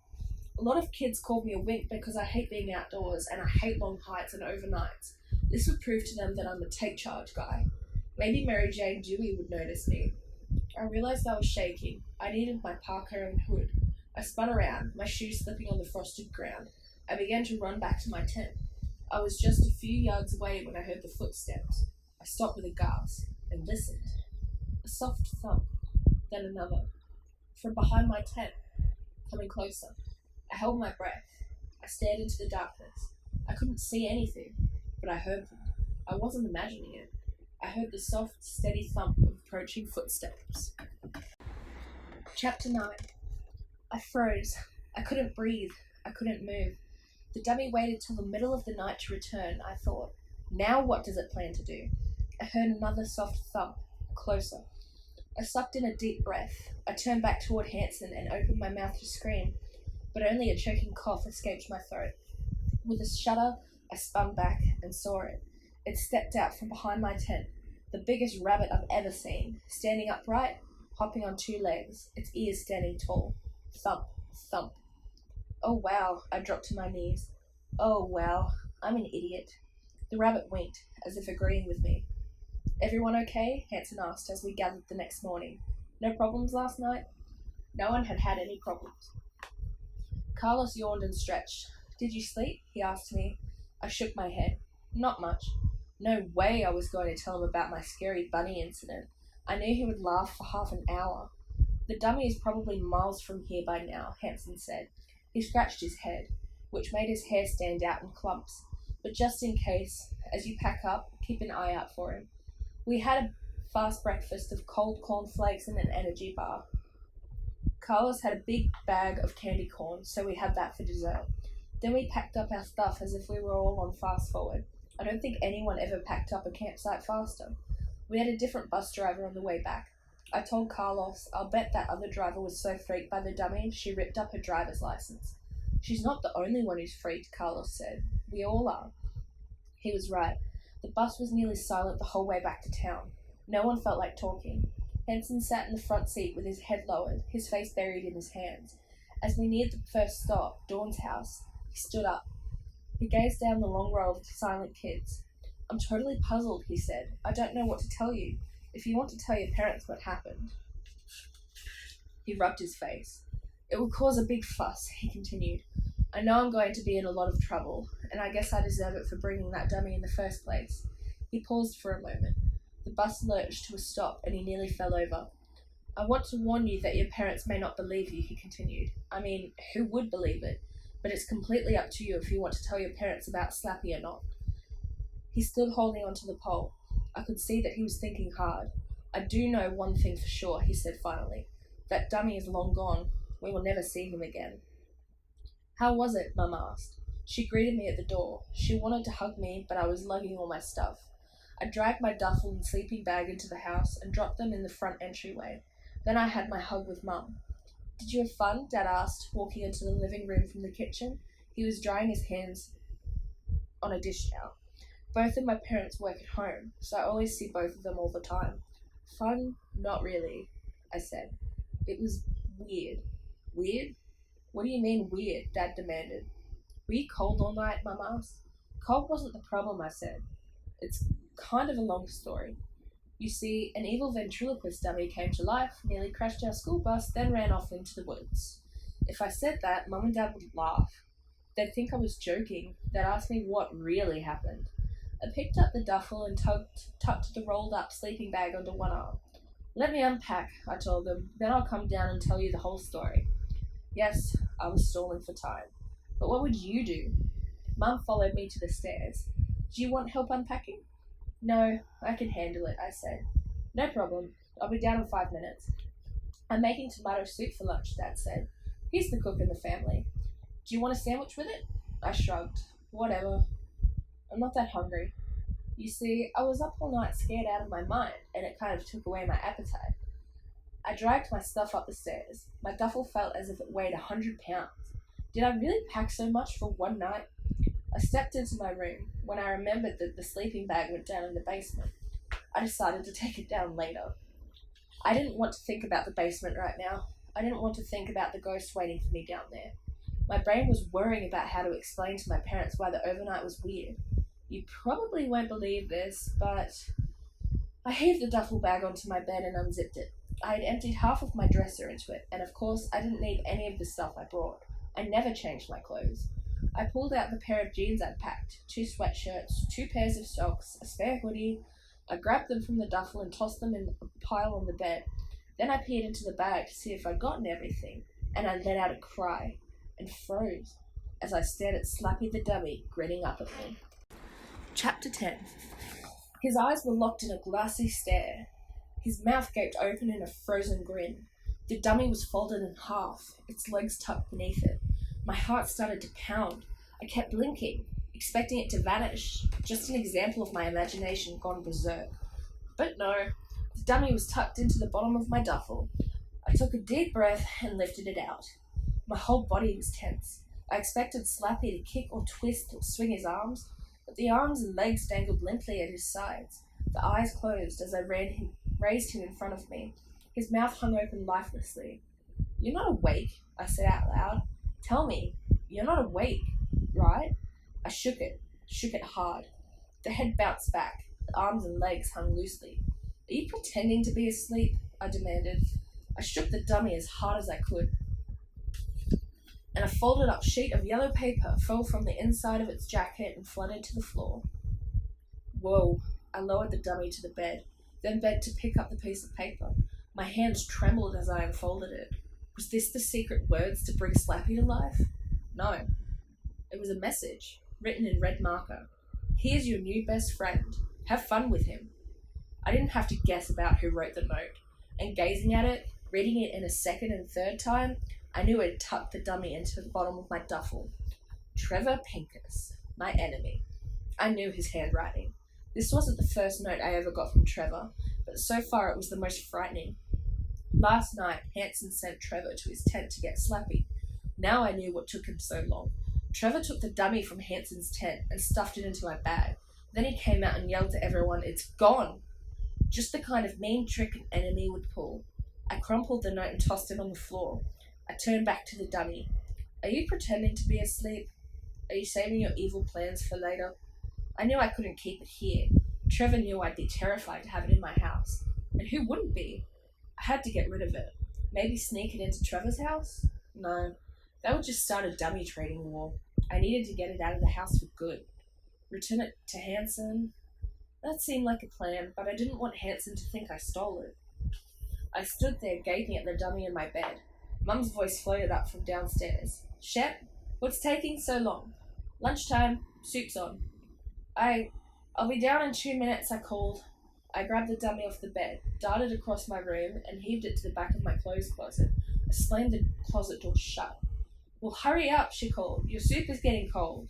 A lot of kids called me a wimp because I hate being outdoors and I hate long hikes and overnights. This would prove to them that I'm a take-charge guy. Maybe Mary Jane Dewey would notice me. I realized I was shaking. I needed my parka and hood. I spun around, my shoes slipping on the frosted ground. I began to run back to my tent. I was just a few yards away when I heard the footsteps. I stopped with a gasp and listened. A soft thump, then another. From behind my tent, coming closer. I held my breath. I stared into the darkness. I couldn't see anything, but I heard them. I wasn't imagining it. I heard the soft, steady thump of approaching footsteps. Chapter 9. I froze. I couldn't breathe. I couldn't move. The dummy waited till the middle of the night to return, I thought. Now what does it plan to do? I heard another soft thump, closer. I sucked in a deep breath. I turned back toward Hanson and opened my mouth to scream, but only a choking cough escaped my throat. With a shudder, I spun back and saw it. It stepped out from behind my tent, the biggest rabbit I've ever seen, standing upright, hopping on two legs, its ears standing tall. Thump, thump. Oh wow, I dropped to my knees. Oh wow, I'm an idiot. The rabbit winked, as if agreeing with me. Everyone okay? Hanson asked as we gathered the next morning. No problems last night? No one had had any problems. Carlos yawned and stretched. Did you sleep? He asked me. I shook my head. Not much. No way I was going to tell him about my scary bunny incident. I knew he would laugh for half an hour. The dummy is probably miles from here by now, Hanson said. He scratched his head, which made his hair stand out in clumps. But just in case, as you pack up, keep an eye out for him. We had a fast breakfast of cold corn flakes and an energy bar. Carlos had a big bag of candy corn, so we had that for dessert. Then we packed up our stuff as if we were all on fast forward. I don't think anyone ever packed up a campsite faster. We had a different bus driver on the way back. I told Carlos, I'll bet that other driver was so freaked by the dummy, she ripped up her driver's license. She's not the only one who's freaked, Carlos said. We all are. He was right. The bus was nearly silent the whole way back to town. No one felt like talking. Hanson sat in the front seat with his head lowered, his face buried in his hands. As we neared the first stop, Dawn's house, he stood up. He gazed down the long row of silent kids. I'm totally puzzled, he said. I don't know what to tell you. If you want to tell your parents what happened. He rubbed his face. It will cause a big fuss, he continued. I know I'm going to be in a lot of trouble, and I guess I deserve it for bringing that dummy in the first place. He paused for a moment. The bus lurched to a stop, and he nearly fell over. I want to warn you that your parents may not believe you, he continued. I mean, who would believe it? But it's completely up to you if you want to tell your parents about Slappy or not. He stood holding onto the pole. I could see that he was thinking hard. I do know one thing for sure, he said finally. That dummy is long gone. We will never see him again. How was it? Mum asked. She greeted me at the door. She wanted to hug me, but I was lugging all my stuff. I dragged my duffel and sleeping bag into the house and dropped them in the front entryway. Then I had my hug with Mum. Did you have fun? Dad asked, walking into the living room from the kitchen. He was drying his hands on a dish towel. Both of my parents work at home, so I always see both of them all the time. Fun? Not really, I said. It was weird. Weird? What do you mean weird? Dad demanded. Were you cold all night? Mum asked. Cold wasn't the problem, I said. It's kind of a long story. You see, an evil ventriloquist dummy came to life, nearly crashed our school bus, then ran off into the woods. If I said that, Mum and Dad would laugh. They'd think I was joking. They'd ask me what really happened. I picked up the duffel and tucked the rolled-up sleeping bag under one arm. Let me unpack, I told them. Then I'll come down and tell you the whole story. Yes, I was stalling for time. But what would you do? Mum followed me to the stairs. Do you want help unpacking? No, I can handle it, I said. No problem. I'll be down in 5 minutes. I'm making tomato soup for lunch, Dad said. He's the cook in the family. Do you want a sandwich with it? I shrugged. Whatever. I'm not that hungry. You see, I was up all night scared out of my mind, and it kind of took away my appetite. I dragged my stuff up the stairs. My duffel felt as if it weighed 100 pounds. Did I really pack so much for one night? I stepped into my room. When I remembered that the sleeping bag went down in the basement, I decided to take it down later. I didn't want to think about the basement right now. I didn't want to think about the ghost waiting for me down there. My brain was worrying about how to explain to my parents why the overnight was weird. You probably won't believe this, but I heaved the duffel bag onto my bed and unzipped it. I had emptied half of my dresser into it, and of course I didn't need any of the stuff I brought. I never changed my clothes. I pulled out the pair of jeans I'd packed, 2 sweatshirts, 2 pairs of socks, a spare hoodie. I grabbed them from the duffel and tossed them in a pile on the bed. Then I peered into the bag to see if I'd gotten everything, and I let out a cry and froze as I stared at Slappy the dummy grinning up at me. Chapter 10. His eyes were locked in a glassy stare. His mouth gaped open in a frozen grin. The dummy was folded in half, its legs tucked beneath it. My heart started to pound. I kept blinking, expecting it to vanish, just an example of my imagination gone berserk. But no, the dummy was tucked into the bottom of my duffel. I took a deep breath and lifted it out. My whole body was tense. I expected Slappy to kick or twist or swing his arms, but the arms and legs dangled limply at his sides. The eyes closed as I raised him in front of me. His mouth hung open lifelessly. You're not awake, I said out loud. Tell me, you're not awake, right? I shook it hard. The head bounced back. The arms and legs hung loosely. Are you pretending to be asleep? I demanded. I shook the dummy as hard as I could, and a folded up sheet of yellow paper fell from the inside of its jacket and flooded to the floor. Whoa, I lowered the dummy to the bed, then bent to pick up the piece of paper. My hands trembled as I unfolded it. Was this the secret words to bring Slappy to life? No. It was a message, written in red marker. Here's your new best friend. Have fun with him. I didn't have to guess about who wrote the note, and gazing at it, reading it in a second and third time, I knew it tucked the dummy into the bottom of my duffel. Trevor Pincus, my enemy. I knew his handwriting. This wasn't the first note I ever got from Trevor, but so far it was the most frightening. Last night, Hanson sent Trevor to his tent to get Slappy. Now I knew what took him so long. Trevor took the dummy from Hanson's tent and stuffed it into my bag. Then he came out and yelled to everyone, "It's gone!" Just the kind of mean trick an enemy would pull. I crumpled the note and tossed it on the floor. I turned back to the dummy. Are you pretending to be asleep? Are you saving your evil plans for later? I knew I couldn't keep it here. Trevor knew I'd be terrified to have it in my house. And who wouldn't be? I had to get rid of it. Maybe sneak it into Trevor's house? No, that would just start a dummy trading war. I needed to get it out of the house for good. Return it to Hanson? That seemed like a plan, but I didn't want Hanson to think I stole it. I stood there gaping at the dummy in my bed. Mum's voice floated up from downstairs. Shep, what's taking so long? Lunchtime, soup's on. I'll be down in 2 minutes, I called. I grabbed the dummy off the bed, darted across my room, and heaved it to the back of my clothes closet. I slammed the closet door shut. Well, hurry up, she called. Your soup is getting cold.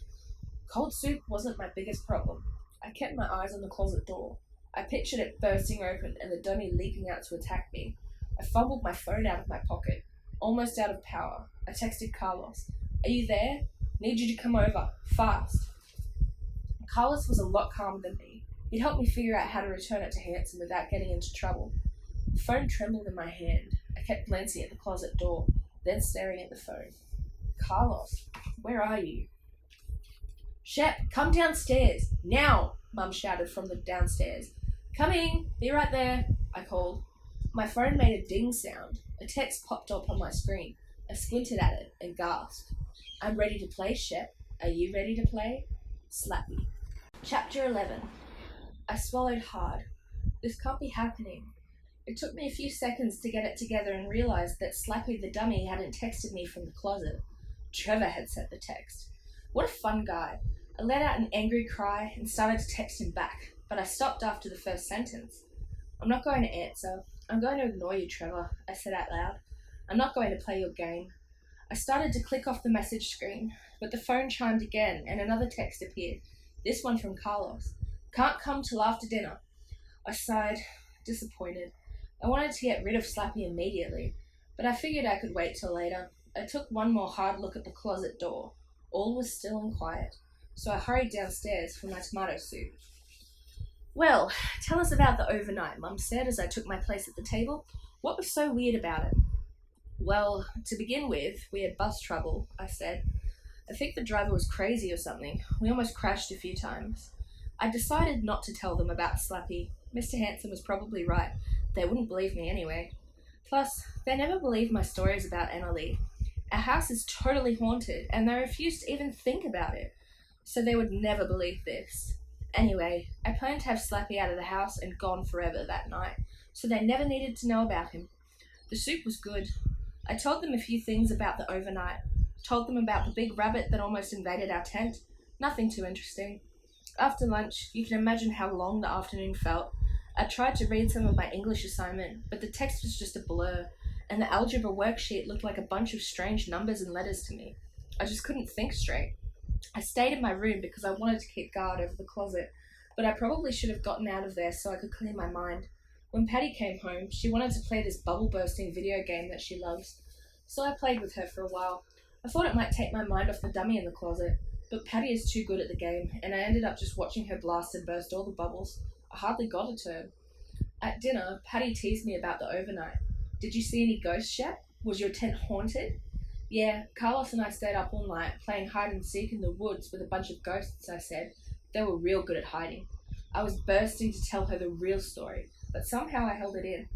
Cold soup wasn't my biggest problem. I kept my eyes on the closet door. I pictured it bursting open and the dummy leaping out to attack me. I fumbled my phone out of my pocket. Almost out of power, I texted Carlos. Are you there? Need you to come over. Fast. Carlos was a lot calmer than me. He'd helped me figure out how to return it to Hanson without getting into trouble. The phone trembled in my hand. I kept glancing at the closet door, then staring at the phone. Carlos, where are you? Shep, come downstairs. Now, Mum shouted from the downstairs. Coming! Be right there, I called. My phone made a ding sound. A text popped up on my screen. I squinted at it and gasped. I'm ready to play, Shep. Are you ready to play? Slappy. Chapter 11. I swallowed hard. This can't be happening. It took me a few seconds to get it together and realised that Slappy the dummy hadn't texted me from the closet. Trevor had sent the text. What a fun guy. I let out an angry cry and started to text him back, but I stopped after the first sentence. I'm not going to answer. I'm going to ignore you, Trevor, I said out loud. I'm not going to play your game. I started to click off the message screen, but the phone chimed again and another text appeared, this one from Carlos. Can't come till after dinner. I sighed, disappointed. I wanted to get rid of Slappy immediately, but I figured I could wait till later. I took one more hard look at the closet door. All was still and quiet, so I hurried downstairs for my tomato soup. Well, tell us about the overnight, Mum said as I took my place at the table. What was so weird about it? Well, to begin with, we had bus trouble, I said. I think the driver was crazy or something. We almost crashed a few times. I decided not to tell them about Slappy. Mr. Hanson was probably right. They wouldn't believe me anyway. Plus, they never believed my stories about Annalie. Our house is totally haunted, and they refused to even think about it. So they would never believe this. Anyway, I planned to have Slappy out of the house and gone forever that night, so they never needed to know about him. The soup was good. I told them a few things about the overnight. Told them about the big rabbit that almost invaded our tent. Nothing too interesting. After lunch, you can imagine how long the afternoon felt. I tried to read some of my English assignment, but the text was just a blur, and the algebra worksheet looked like a bunch of strange numbers and letters to me. I just couldn't think straight. I stayed in my room because I wanted to keep guard over the closet, but I probably should have gotten out of there so I could clear my mind. When Patty came home, she wanted to play this bubble-bursting video game that she loves, so I played with her for a while. I thought it might take my mind off the dummy in the closet, but Patty is too good at the game, and I ended up just watching her blast and burst all the bubbles. I hardly got a turn. At dinner, Patty teased me about the overnight. Did you see any ghosts yet? Was your tent haunted? Yeah, Carlos and I stayed up all night, playing hide and seek in the woods with a bunch of ghosts, I said. They were real good at hiding. I was bursting to tell her the real story, but somehow I held it in.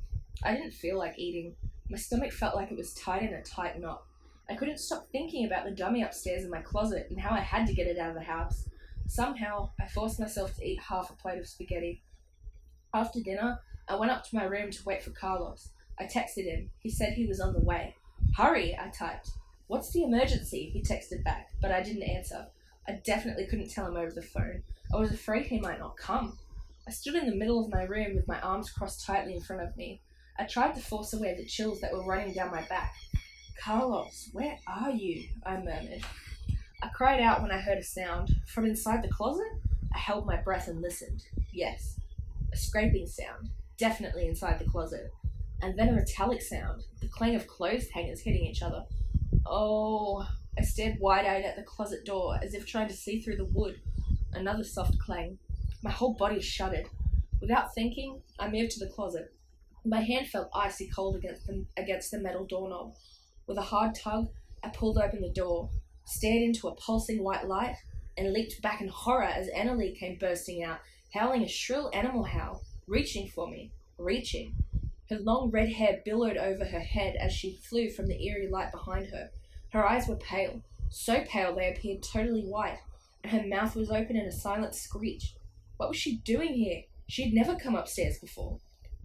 I didn't feel like eating. My stomach felt like it was tied in a tight knot. I couldn't stop thinking about the dummy upstairs in my closet and how I had to get it out of the house. Somehow, I forced myself to eat half a plate of spaghetti. After dinner, I went up to my room to wait for Carlos. I texted him. He said he was on the way. Hurry, I typed. What's the emergency? He texted back, but I didn't answer. I definitely couldn't tell him over the phone. I was afraid he might not come. I stood in the middle of my room with my arms crossed tightly in front of me. I tried to force away the chills that were running down my back. Carlos, where are you? I murmured. I cried out when I heard a sound. From inside the closet, I held my breath and listened. Yes, a scraping sound, definitely inside the closet. And then a metallic sound, the clang of clothes hangers hitting each other. Oh, I stared wide-eyed at the closet door as if trying to see through the wood. Another soft clang. My whole body shuddered. Without thinking, I moved to the closet. My hand felt icy cold against the metal doorknob. With a hard tug, I pulled open the door, stared into a pulsing white light, and leaped back in horror as Annalie came bursting out, howling a shrill animal howl, reaching for me, reaching. Her long red hair billowed over her head as she flew from the eerie light behind her. Her eyes were pale, so pale they appeared totally white, and her mouth was open in a silent screech. What was she doing here? She had never come upstairs before.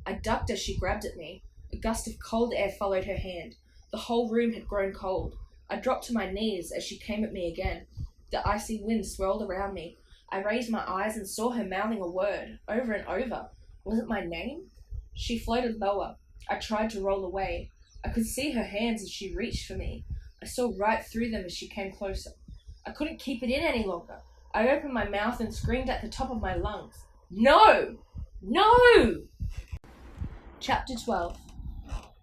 I ducked as she grabbed at me. A gust of cold air followed her hand. The whole room had grown cold. I dropped to my knees as she came at me again. The icy wind swirled around me. I raised my eyes and saw her mouthing a word, over and over. Was it my name? She floated lower. I tried to roll away. I could see her hands as she reached for me. I saw right through them as she came closer. I couldn't keep it in any longer. I opened my mouth and screamed at the top of my lungs. No! No! Chapter 12.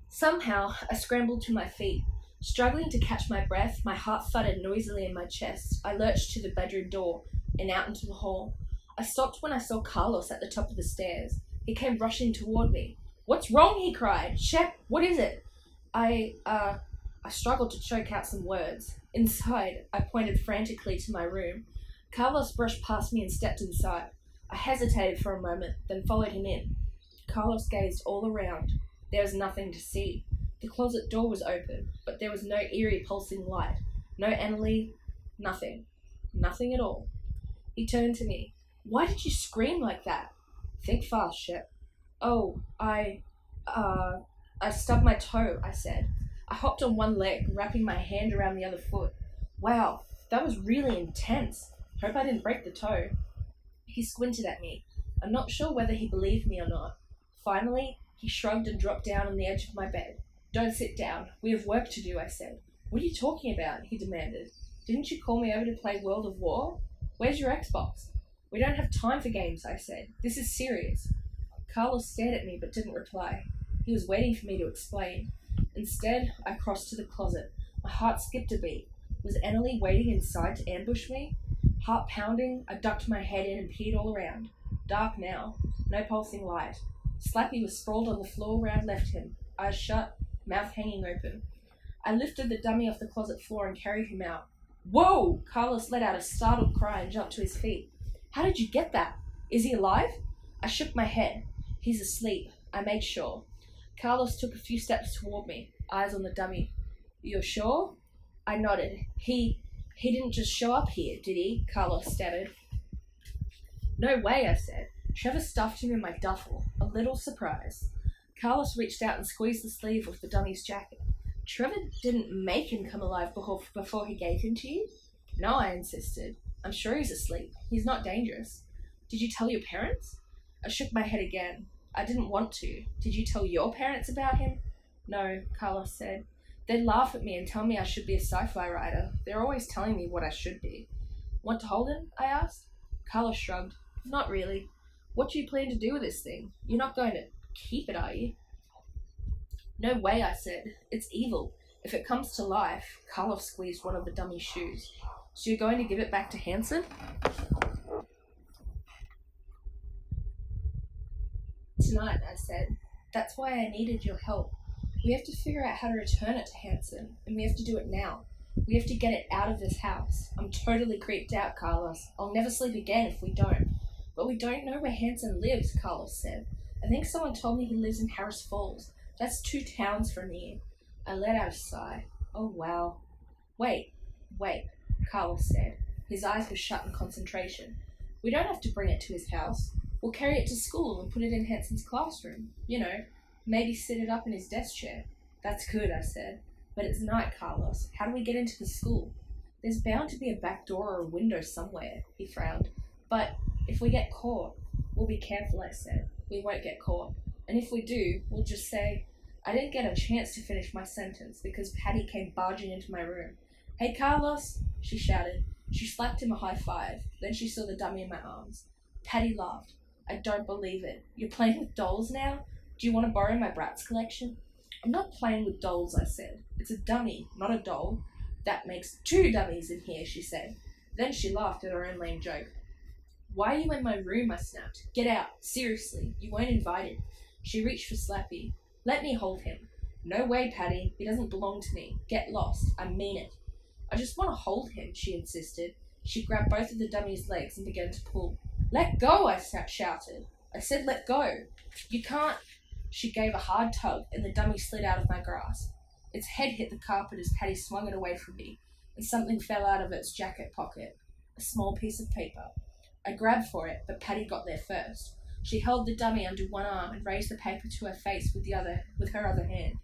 Somehow, I scrambled to my feet. Struggling to catch my breath, my heart thudded noisily in my chest. I lurched to the bedroom door and out into the hall. I stopped when I saw Carlos at the top of the stairs. He came rushing toward me. "What's wrong?" he cried. "Shep, what is it?" I struggled to choke out some words. Inside, I pointed frantically to my room. Carlos brushed past me and stepped inside. I hesitated for a moment, then followed him in. Carlos gazed all around. There was nothing to see. The closet door was open, but there was no eerie pulsing light. No Emily, nothing. Nothing at all. He turned to me. "Why did you scream like that?" "Think fast, Shep." "Oh, I stubbed my toe," I said. I hopped on one leg, wrapping my hand around the other foot. "Wow, that was really intense. Hope I didn't break the toe." He squinted at me. I'm not sure whether he believed me or not. Finally, he shrugged and dropped down on the edge of my bed. "Don't sit down. We have work to do," I said. "What are you talking about?" he demanded. "Didn't you call me over to play World of War? Where's your Xbox?" "We don't have time for games," I said. "This is serious." Carlos stared at me but didn't reply. He was waiting for me to explain. Instead, I crossed to the closet. My heart skipped a beat. Was Annalie waiting inside to ambush me? Heart pounding, I ducked my head in and peered all around. Dark now. No pulsing light. Slappy was sprawled on the floor where I'd left him, eyes shut, mouth hanging open. I lifted the dummy off the closet floor and carried him out. "Whoa!" Carlos let out a startled cry and jumped to his feet. "How did you get that? Is he alive?" I shook my head. "He's asleep," I made sure. Carlos took a few steps toward me, eyes on the dummy. "You're sure?" I nodded. He didn't just show up here, did he?" Carlos stuttered. "No way," I said. "Trevor stuffed him in my duffel. A little surprise." Carlos reached out and squeezed the sleeve of the dummy's jacket. "Trevor didn't make him come alive before he gave him to you?" "No," I insisted. "I'm sure he's asleep. He's not dangerous." "Did you tell your parents?" I shook my head again. "I didn't want to. Did you tell your parents about him?" "No," Carlos said. "They'd laugh at me and tell me I should be a sci-fi writer. They're always telling me what I should be." "Want to hold him?" I asked. Carlos shrugged. "Not really. What do you plan to do with this thing? You're not going to keep it, are you?" "No way," I said. "It's evil. If it comes to life," Carlos squeezed one of the dummy's shoes. "So you're going to give it back to Hanson?" "Tonight," I said. "That's why I needed your help. We have to figure out how to return it to Hanson, and we have to do it now. We have to get it out of this house. I'm totally creeped out, Carlos. I'll never sleep again if we don't." "But we don't know where Hanson lives," Carlos said. "I think someone told me he lives in Harris Falls. That's 2 towns from here." I let out a sigh. "Oh, wow." Wait, Carlos said. His eyes were shut in concentration. "We don't have to bring it to his house. We'll carry it to school and put it in Hanson's classroom. You know, maybe sit it up in his desk chair." "That's good," I said. "But it's night, Carlos. How do we get into the school?" "There's bound to be a back door or a window somewhere," he frowned. "But if we get caught..." "We'll be careful," I said. "We won't get caught. And if we do, we'll just say..." I didn't get a chance to finish my sentence because Patty came barging into my room. "Hey, Carlos!" she shouted. She slapped him a high five. Then she saw the dummy in my arms. Patty laughed. "I don't believe it. You're playing with dolls now? Do you want to borrow my Bratz collection?" "I'm not playing with dolls," I said. "It's a dummy, not a doll." "That makes 2 dummies in here," she said. Then she laughed at her own lame joke. "Why are you in my room?" I snapped. "Get out. Seriously, you weren't invited." She reached for Slappy. "Let me hold him." "No way, Patty. He doesn't belong to me. Get lost. I mean it." "I just want to hold him," she insisted. She grabbed both of the dummy's legs and began to pull. "Let go," I shouted. "I said let go." "You can't." She gave a hard tug, and the dummy slid out of my grasp. Its head hit the carpet as Patty swung it away from me, and something fell out of its jacket pocket. A small piece of paper. I grabbed for it, but Patty got there first. She held the dummy under one arm and raised the paper to her face with her other hand.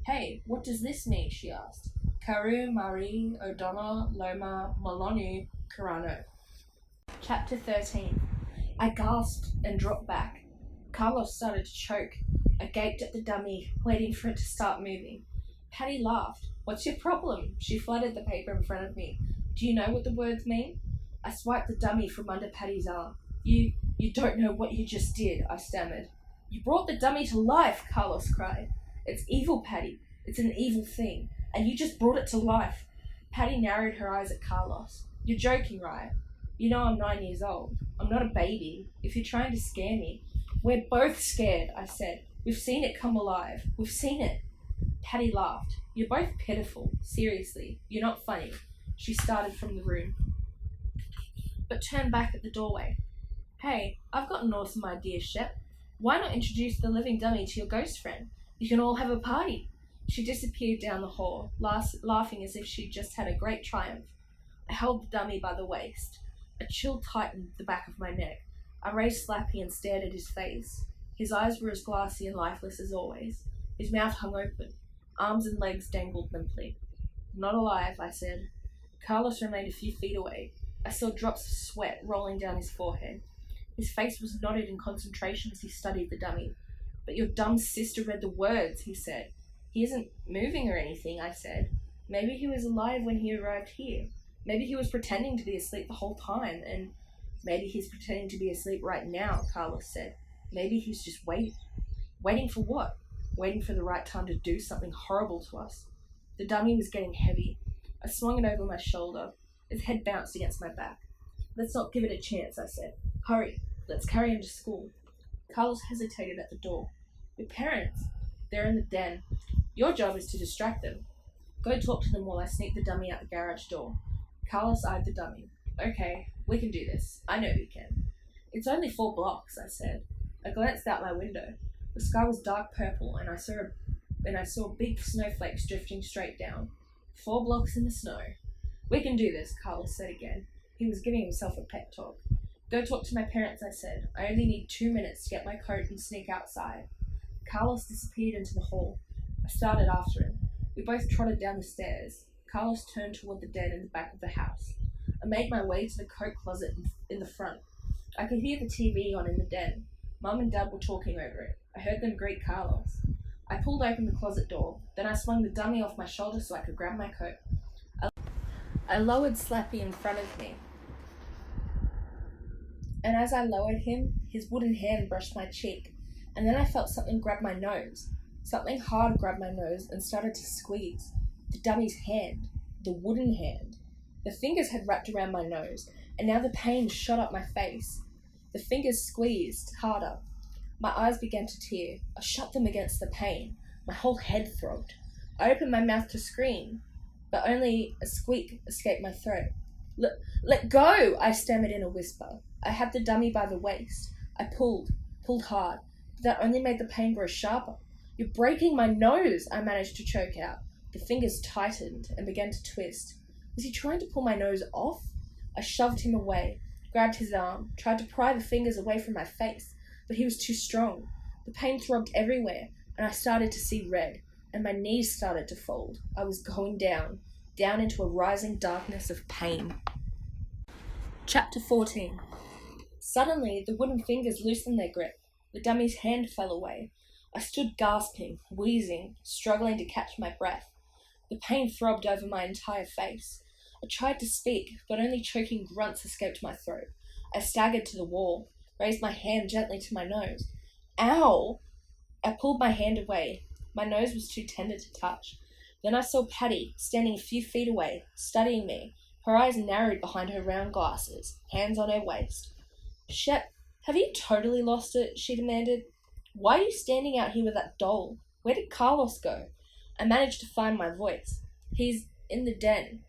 "Hey, what does this mean?" she asked. "Karu, Marie, O'Donnell, Loma, Molonu, Carano." Chapter 13. I gasped and dropped back. Carlos started to choke. I gaped at the dummy, waiting for it to start moving. Patty laughed. "What's your problem?" She fluttered the paper in front of me. "Do you know what the words mean?" I swiped the dummy from under Patty's arm. You don't know what you just did, I stammered. You brought the dummy to life, Carlos cried. It's evil, Patty. It's an evil thing. And you just brought it to life. Patty narrowed her eyes at Carlos. You're joking, right? You know I'm 9 years old. I'm not a baby. If you're trying to scare me. We're both scared, I said. We've seen it come alive. We've seen it. Patty laughed. You're both pitiful. Seriously. You're not funny. She started from the room, but turned back at the doorway. Hey, I've got an awesome idea, Shep. Why not introduce the living dummy to your ghost friend? You can all have a party. She disappeared down the hall, laughing as if she'd just had a great triumph. I held the dummy by the waist. A chill tightened the back of my neck. I raised Slappy and stared at his face. His eyes were as glassy and lifeless as always. His mouth hung open. Arms and legs dangled limply. Not alive, I said. Carlos remained a few feet away. I saw drops of sweat rolling down his forehead. His face was knotted in concentration as he studied the dummy. But your dumb sister read the words, he said. He isn't moving or anything, I said. Maybe he was alive when he arrived here. Maybe he was pretending to be asleep the whole time, and maybe he's pretending to be asleep right now, Carlos said. Maybe he's just waiting. Waiting for what? Waiting for the right time to do something horrible to us. The dummy was getting heavy. I swung it over my shoulder. Its head bounced against my back. Let's not give it a chance, I said. Hurry, let's carry him to school. Carlos hesitated at the door. Your parents? They're in the den. Your job is to distract them. Go talk to them while I sneak the dummy out the garage door. Carlos eyed the dummy. Okay, we can do this. I know we can. It's only 4 blocks, I said. I glanced out my window. The sky was dark purple, and I saw big snowflakes drifting straight down. 4 blocks in the snow. We can do this, Carlos said again. He was giving himself a pep talk. Go talk to my parents, I said. I only need 2 minutes to get my coat and sneak outside. Carlos disappeared into the hall. I started after him. We both trotted down the stairs. Carlos turned toward the den in the back of the house. I made my way to the coat closet in the front. I could hear the TV on in the den. Mum and Dad were talking over it. I heard them greet Carlos. I pulled open the closet door. Then I swung the dummy off my shoulder so I could grab my coat. I lowered Slappy in front of me. And as I lowered him, his wooden hand brushed my cheek. And then I felt something grab my nose. Something hard grabbed my nose and started to squeeze. The dummy's hand. The wooden hand. The fingers had wrapped around my nose, and now the pain shot up my face. The fingers squeezed harder. My eyes began to tear. I shut them against the pain. My whole head throbbed. I opened my mouth to scream, but only a squeak escaped my throat. Let go, I stammered in a whisper. I had the dummy by the waist. I pulled hard, but that only made the pain grow sharper. You're breaking my nose, I managed to choke out. The fingers tightened and began to twist. Was he trying to pull my nose off? I shoved him away, grabbed his arm, tried to pry the fingers away from my face, but he was too strong. The pain throbbed everywhere, and I started to see red, and my knees started to fold. I was going down into a rising darkness of pain. Chapter 14. Suddenly, the wooden fingers loosened their grip. The dummy's hand fell away. I stood gasping, wheezing, struggling to catch my breath. The pain throbbed over my entire face. I tried to speak, but only choking grunts escaped my throat. I staggered to the wall, raised my hand gently to my nose. Ow! I pulled my hand away. My nose was too tender to touch. Then I saw Patty, standing a few feet away, studying me. Her eyes narrowed behind her round glasses, hands on her waist. Shep, have you totally lost it? She demanded. Why are you standing out here with that doll? Where did Carlos go? I managed to find my voice. He's in the den.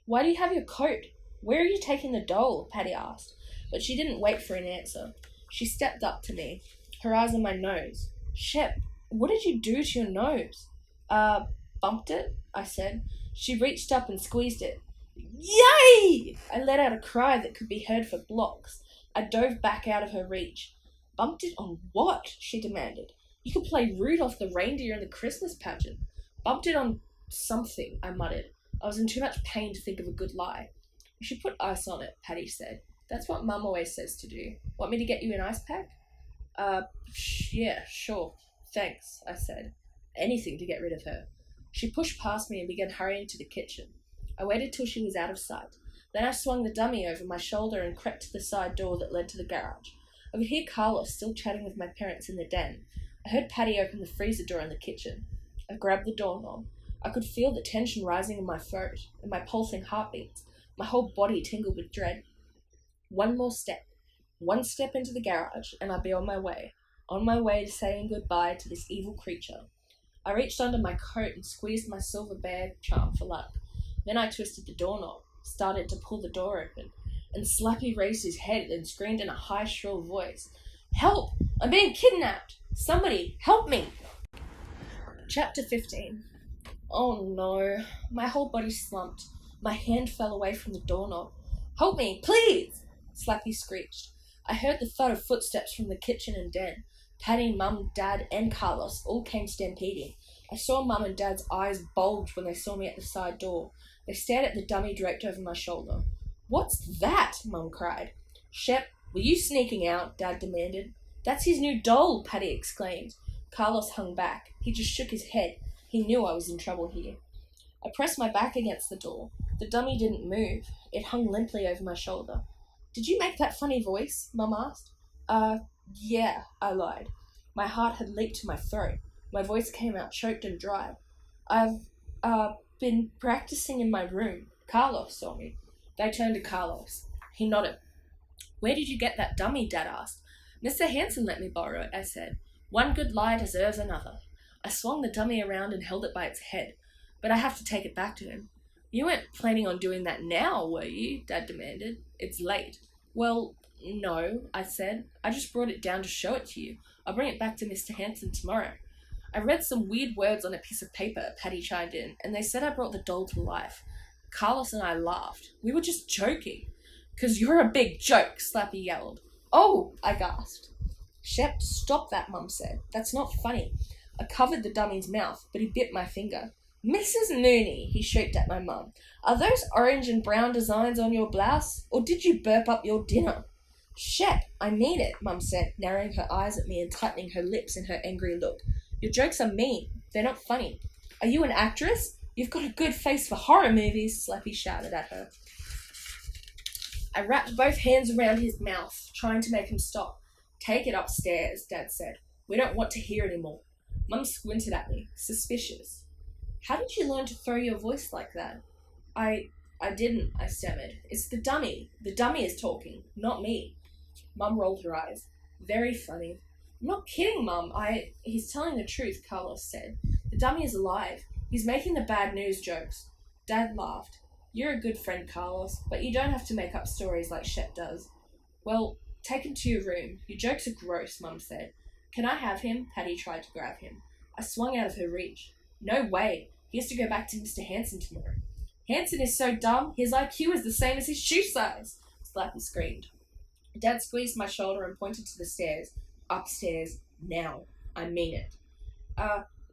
Why do you have your coat? Where are you taking the doll? Patty asked. But she didn't wait for an answer. She stepped up to me, her eyes on my nose. Shep, what did you do to your nose? Bumped it, I said. She reached up and squeezed it. Yay! I let out a cry that could be heard for blocks. I dove back out of her reach. Bumped it on what? She demanded. You could play Rudolph the reindeer in the Christmas pageant. Bumped it on something, I muttered. I was in too much pain to think of a good lie. You should put ice on it, Patty said. That's what Mum always says to do. Want me to get you an ice pack? Yeah, sure. Thanks, I said. Anything to get rid of her. She pushed past me and began hurrying to the kitchen. I waited till she was out of sight. Then I swung the dummy over my shoulder and crept to the side door that led to the garage. I could hear Carlos still chatting with my parents in the den. I heard Patty open the freezer door in the kitchen. I grabbed the doorknob. I could feel the tension rising in my throat and my pulsing heartbeats. My whole body tingled with dread. One more step. One step into the garage, and I'd be on my way to saying goodbye to this evil creature. I reached under my coat and squeezed my silver bear charm for luck. Then I twisted the doorknob, started to pull the door open, and Slappy raised his head and screamed in a high, shrill voice, "Help! I'm being kidnapped! Somebody, help me!" Chapter 15. Oh no, my whole body slumped. My hand fell away from the doorknob. "Help me, please!" Slappy screeched. I heard the thud of footsteps from the kitchen and den. Patty, Mum, Dad, and Carlos all came stampeding. I saw Mum and Dad's eyes bulge when they saw me at the side door. They stared at the dummy draped over my shoulder. "What's that?" Mum cried. "Shep, were you sneaking out?" Dad demanded. "That's his new doll," Patty exclaimed. Carlos hung back. He just shook his head. He knew I was in trouble here. I pressed my back against the door. The dummy didn't move. It hung limply over my shoulder. "Did you make that funny voice?" Mum asked. Yeah, I lied. My heart had leaped to my throat. My voice came out choked and dry. "I've, been practicing in my room. Carlos saw me." They turned to Carlos. He nodded. "Where did you get that dummy?" Dad asked. "Mr. Hanson let me borrow it," I said. "One good lie deserves another." I swung the dummy around and held it by its head. "But I have to take it back to him." "You weren't planning on doing that now, were you?" Dad demanded. "It's late." "Well, no," I said. "I just brought it down to show it to you. I'll bring it back to Mr. Hanson tomorrow." I read some weird words on a piece of paper, Patty chimed in, and they said I brought the doll to life. Carlos and I laughed. We were just joking. "'Cause you're a big joke," Slappy yelled. "Oh," I gasped. "Shep, stop that," Mum said. "That's not funny." I covered the dummy's mouth, but he bit my finger. "Mrs. Mooney," he shrieked at my mum, "are those orange and brown designs on your blouse? Or did you burp up your dinner?" "Shep, I mean it," Mum said, narrowing her eyes at me and tightening her lips in her angry look. "Your jokes are mean. They're not funny." "Are you an actress? You've got a good face for horror movies," Slappy shouted at her. I wrapped both hands around his mouth, trying to make him stop. "Take it upstairs," Dad said. "We don't want to hear anymore." Mum squinted at me, suspicious. "How did you learn to throw your voice like that?" I didn't," I stammered. "It's the dummy. The dummy is talking, not me." Mum rolled her eyes. "Very funny." "I'm not kidding, Mum. He's telling the truth," Carlos said. "The dummy is alive. He's making the bad news jokes." Dad laughed. "You're a good friend, Carlos, but you don't have to make up stories like Shep does." "Well, take him to your room. Your jokes are gross," Mum said. "Can I have him?" Patty tried to grab him. I swung out of her reach. "No way. He has to go back to Mr. Hanson tomorrow." "Hanson is so dumb, his IQ is the same as his shoe size," Slappy screamed. Dad squeezed my shoulder and pointed to the stairs. "Upstairs, now. I mean it."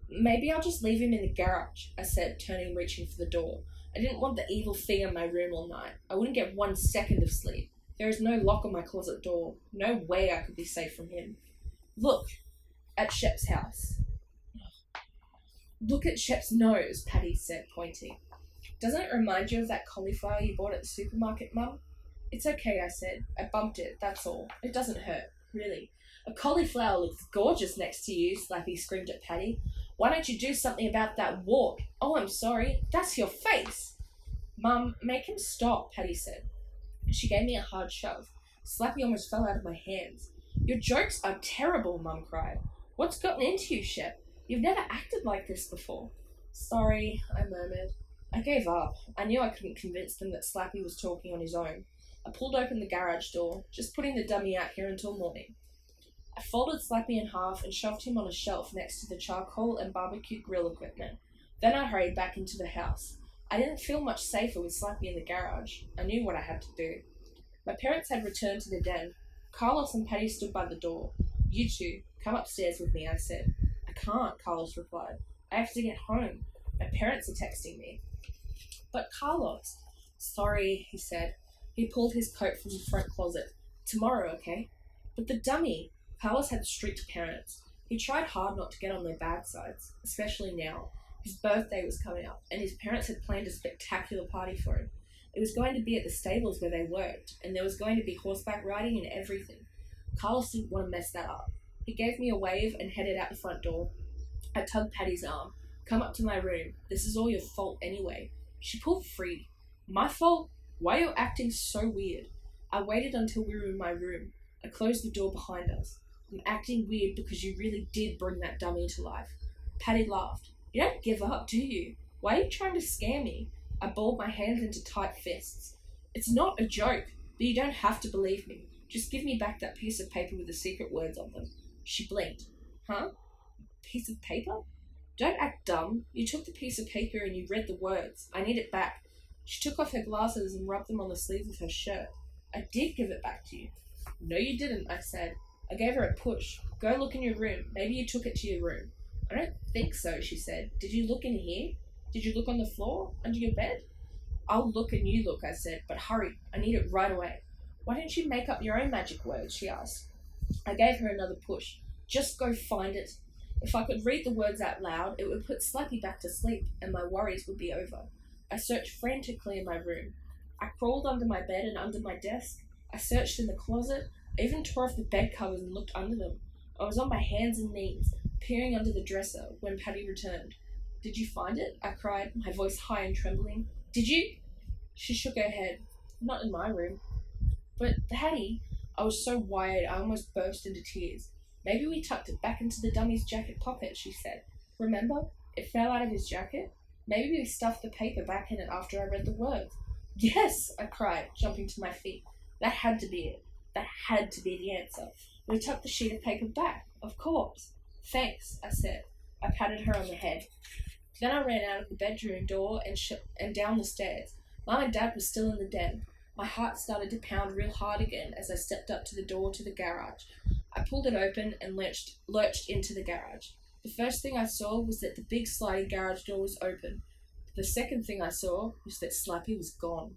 Maybe I'll just leave him in the garage," I said, turning and reaching for the door. I didn't want the evil thing in my room all night. I wouldn't get 1 second of sleep. There is no lock on my closet door. No way I could be safe from him. Look at Shep's house." "Look at Shep's nose," Patty said, pointing. "Doesn't it remind you of that cauliflower you bought at the supermarket, Mum?" "It's okay," I said. "I bumped it, that's all. It doesn't hurt, really." "A cauliflower looks gorgeous next to you," Slappy screamed at Patty. "Why don't you do something about that wart?" "Oh, I'm sorry. That's your face." "Mum, make him stop," Patty said. She gave me a hard shove. Slappy almost fell out of my hands. "Your jokes are terrible," Mum cried. "What's gotten into you, Shep? You've never acted like this before." "Sorry," I murmured. I gave up. I knew I couldn't convince them that Slappy was talking on his own. I pulled open the garage door, just putting the dummy out here until morning. I folded Slappy in half and shoved him on a shelf next to the charcoal and barbecue grill equipment. Then I hurried back into the house. I didn't feel much safer with Slappy in the garage. I knew what I had to do. My parents had returned to the den. Carlos and Patty stood by the door. "You two, come upstairs with me," I said. "I can't," Carlos replied. "I have to get home. My parents are texting me." "But Carlos..." "Sorry," he said. He pulled his coat from the front closet. "Tomorrow, okay?" "But the dummy..." Carlos had strict parents. He tried hard not to get on their bad sides, especially now. His birthday was coming up, and his parents had planned a spectacular party for him. It was going to be at the stables where they worked, and there was going to be horseback riding and everything. Carlos didn't want to mess that up. He gave me a wave and headed out the front door. I tugged Patty's arm. Come up to my room. This is all your fault anyway. She pulled free. My fault? Why are you acting so weird? I waited until we were in my room. I closed the door behind us. I'm acting weird because you really did bring that dummy to life. Patty laughed. You don't give up, do you? Why are you trying to scare me? I balled my hands into tight fists. It's not a joke, but you don't have to believe me. Just give me back that piece of paper with the secret words on them. She blinked. Huh? Piece of paper? Don't act dumb. You took the piece of paper and you read the words. I need it back. She took off her glasses and rubbed them on the sleeve of her shirt. I did give it back to you. No, you didn't, I said. I gave her a push. Go look in your room. Maybe you took it to your room. I don't think so, she said. Did you look in here? Did you look on the floor? Under your bed? I'll look and you look, I said, but hurry. I need it right away. Why don't you make up your own magic words, she asked. I gave her another push. Just go find it. If I could read the words out loud, it would put Slappy back to sleep and my worries would be over. I searched frantically in my room. I crawled under my bed and under my desk. I searched in the closet. I even tore off the bed covers and looked under them. I was on my hands and knees, peering under the dresser, when Patty returned. Did you find it? I cried, my voice high and trembling. Did you? She shook her head. Not in my room. But, Patty, I was so wired I almost burst into tears. Maybe we tucked it back into the dummy's jacket pocket, she said. Remember? It fell out of his jacket. Maybe we stuffed the paper back in it after I read the words. Yes, I cried, jumping to my feet. That had to be it. That had to be the answer. We tucked the sheet of paper back, of course. Thanks, I said. I patted her on the head. Then I ran out of the bedroom door and down the stairs. Mum and Dad were still in the den. My heart started to pound real hard again as I stepped up to the door to the garage. I pulled it open and lurched into the garage. The first thing I saw was that the big sliding garage door was open. The second thing I saw was that Slappy was gone.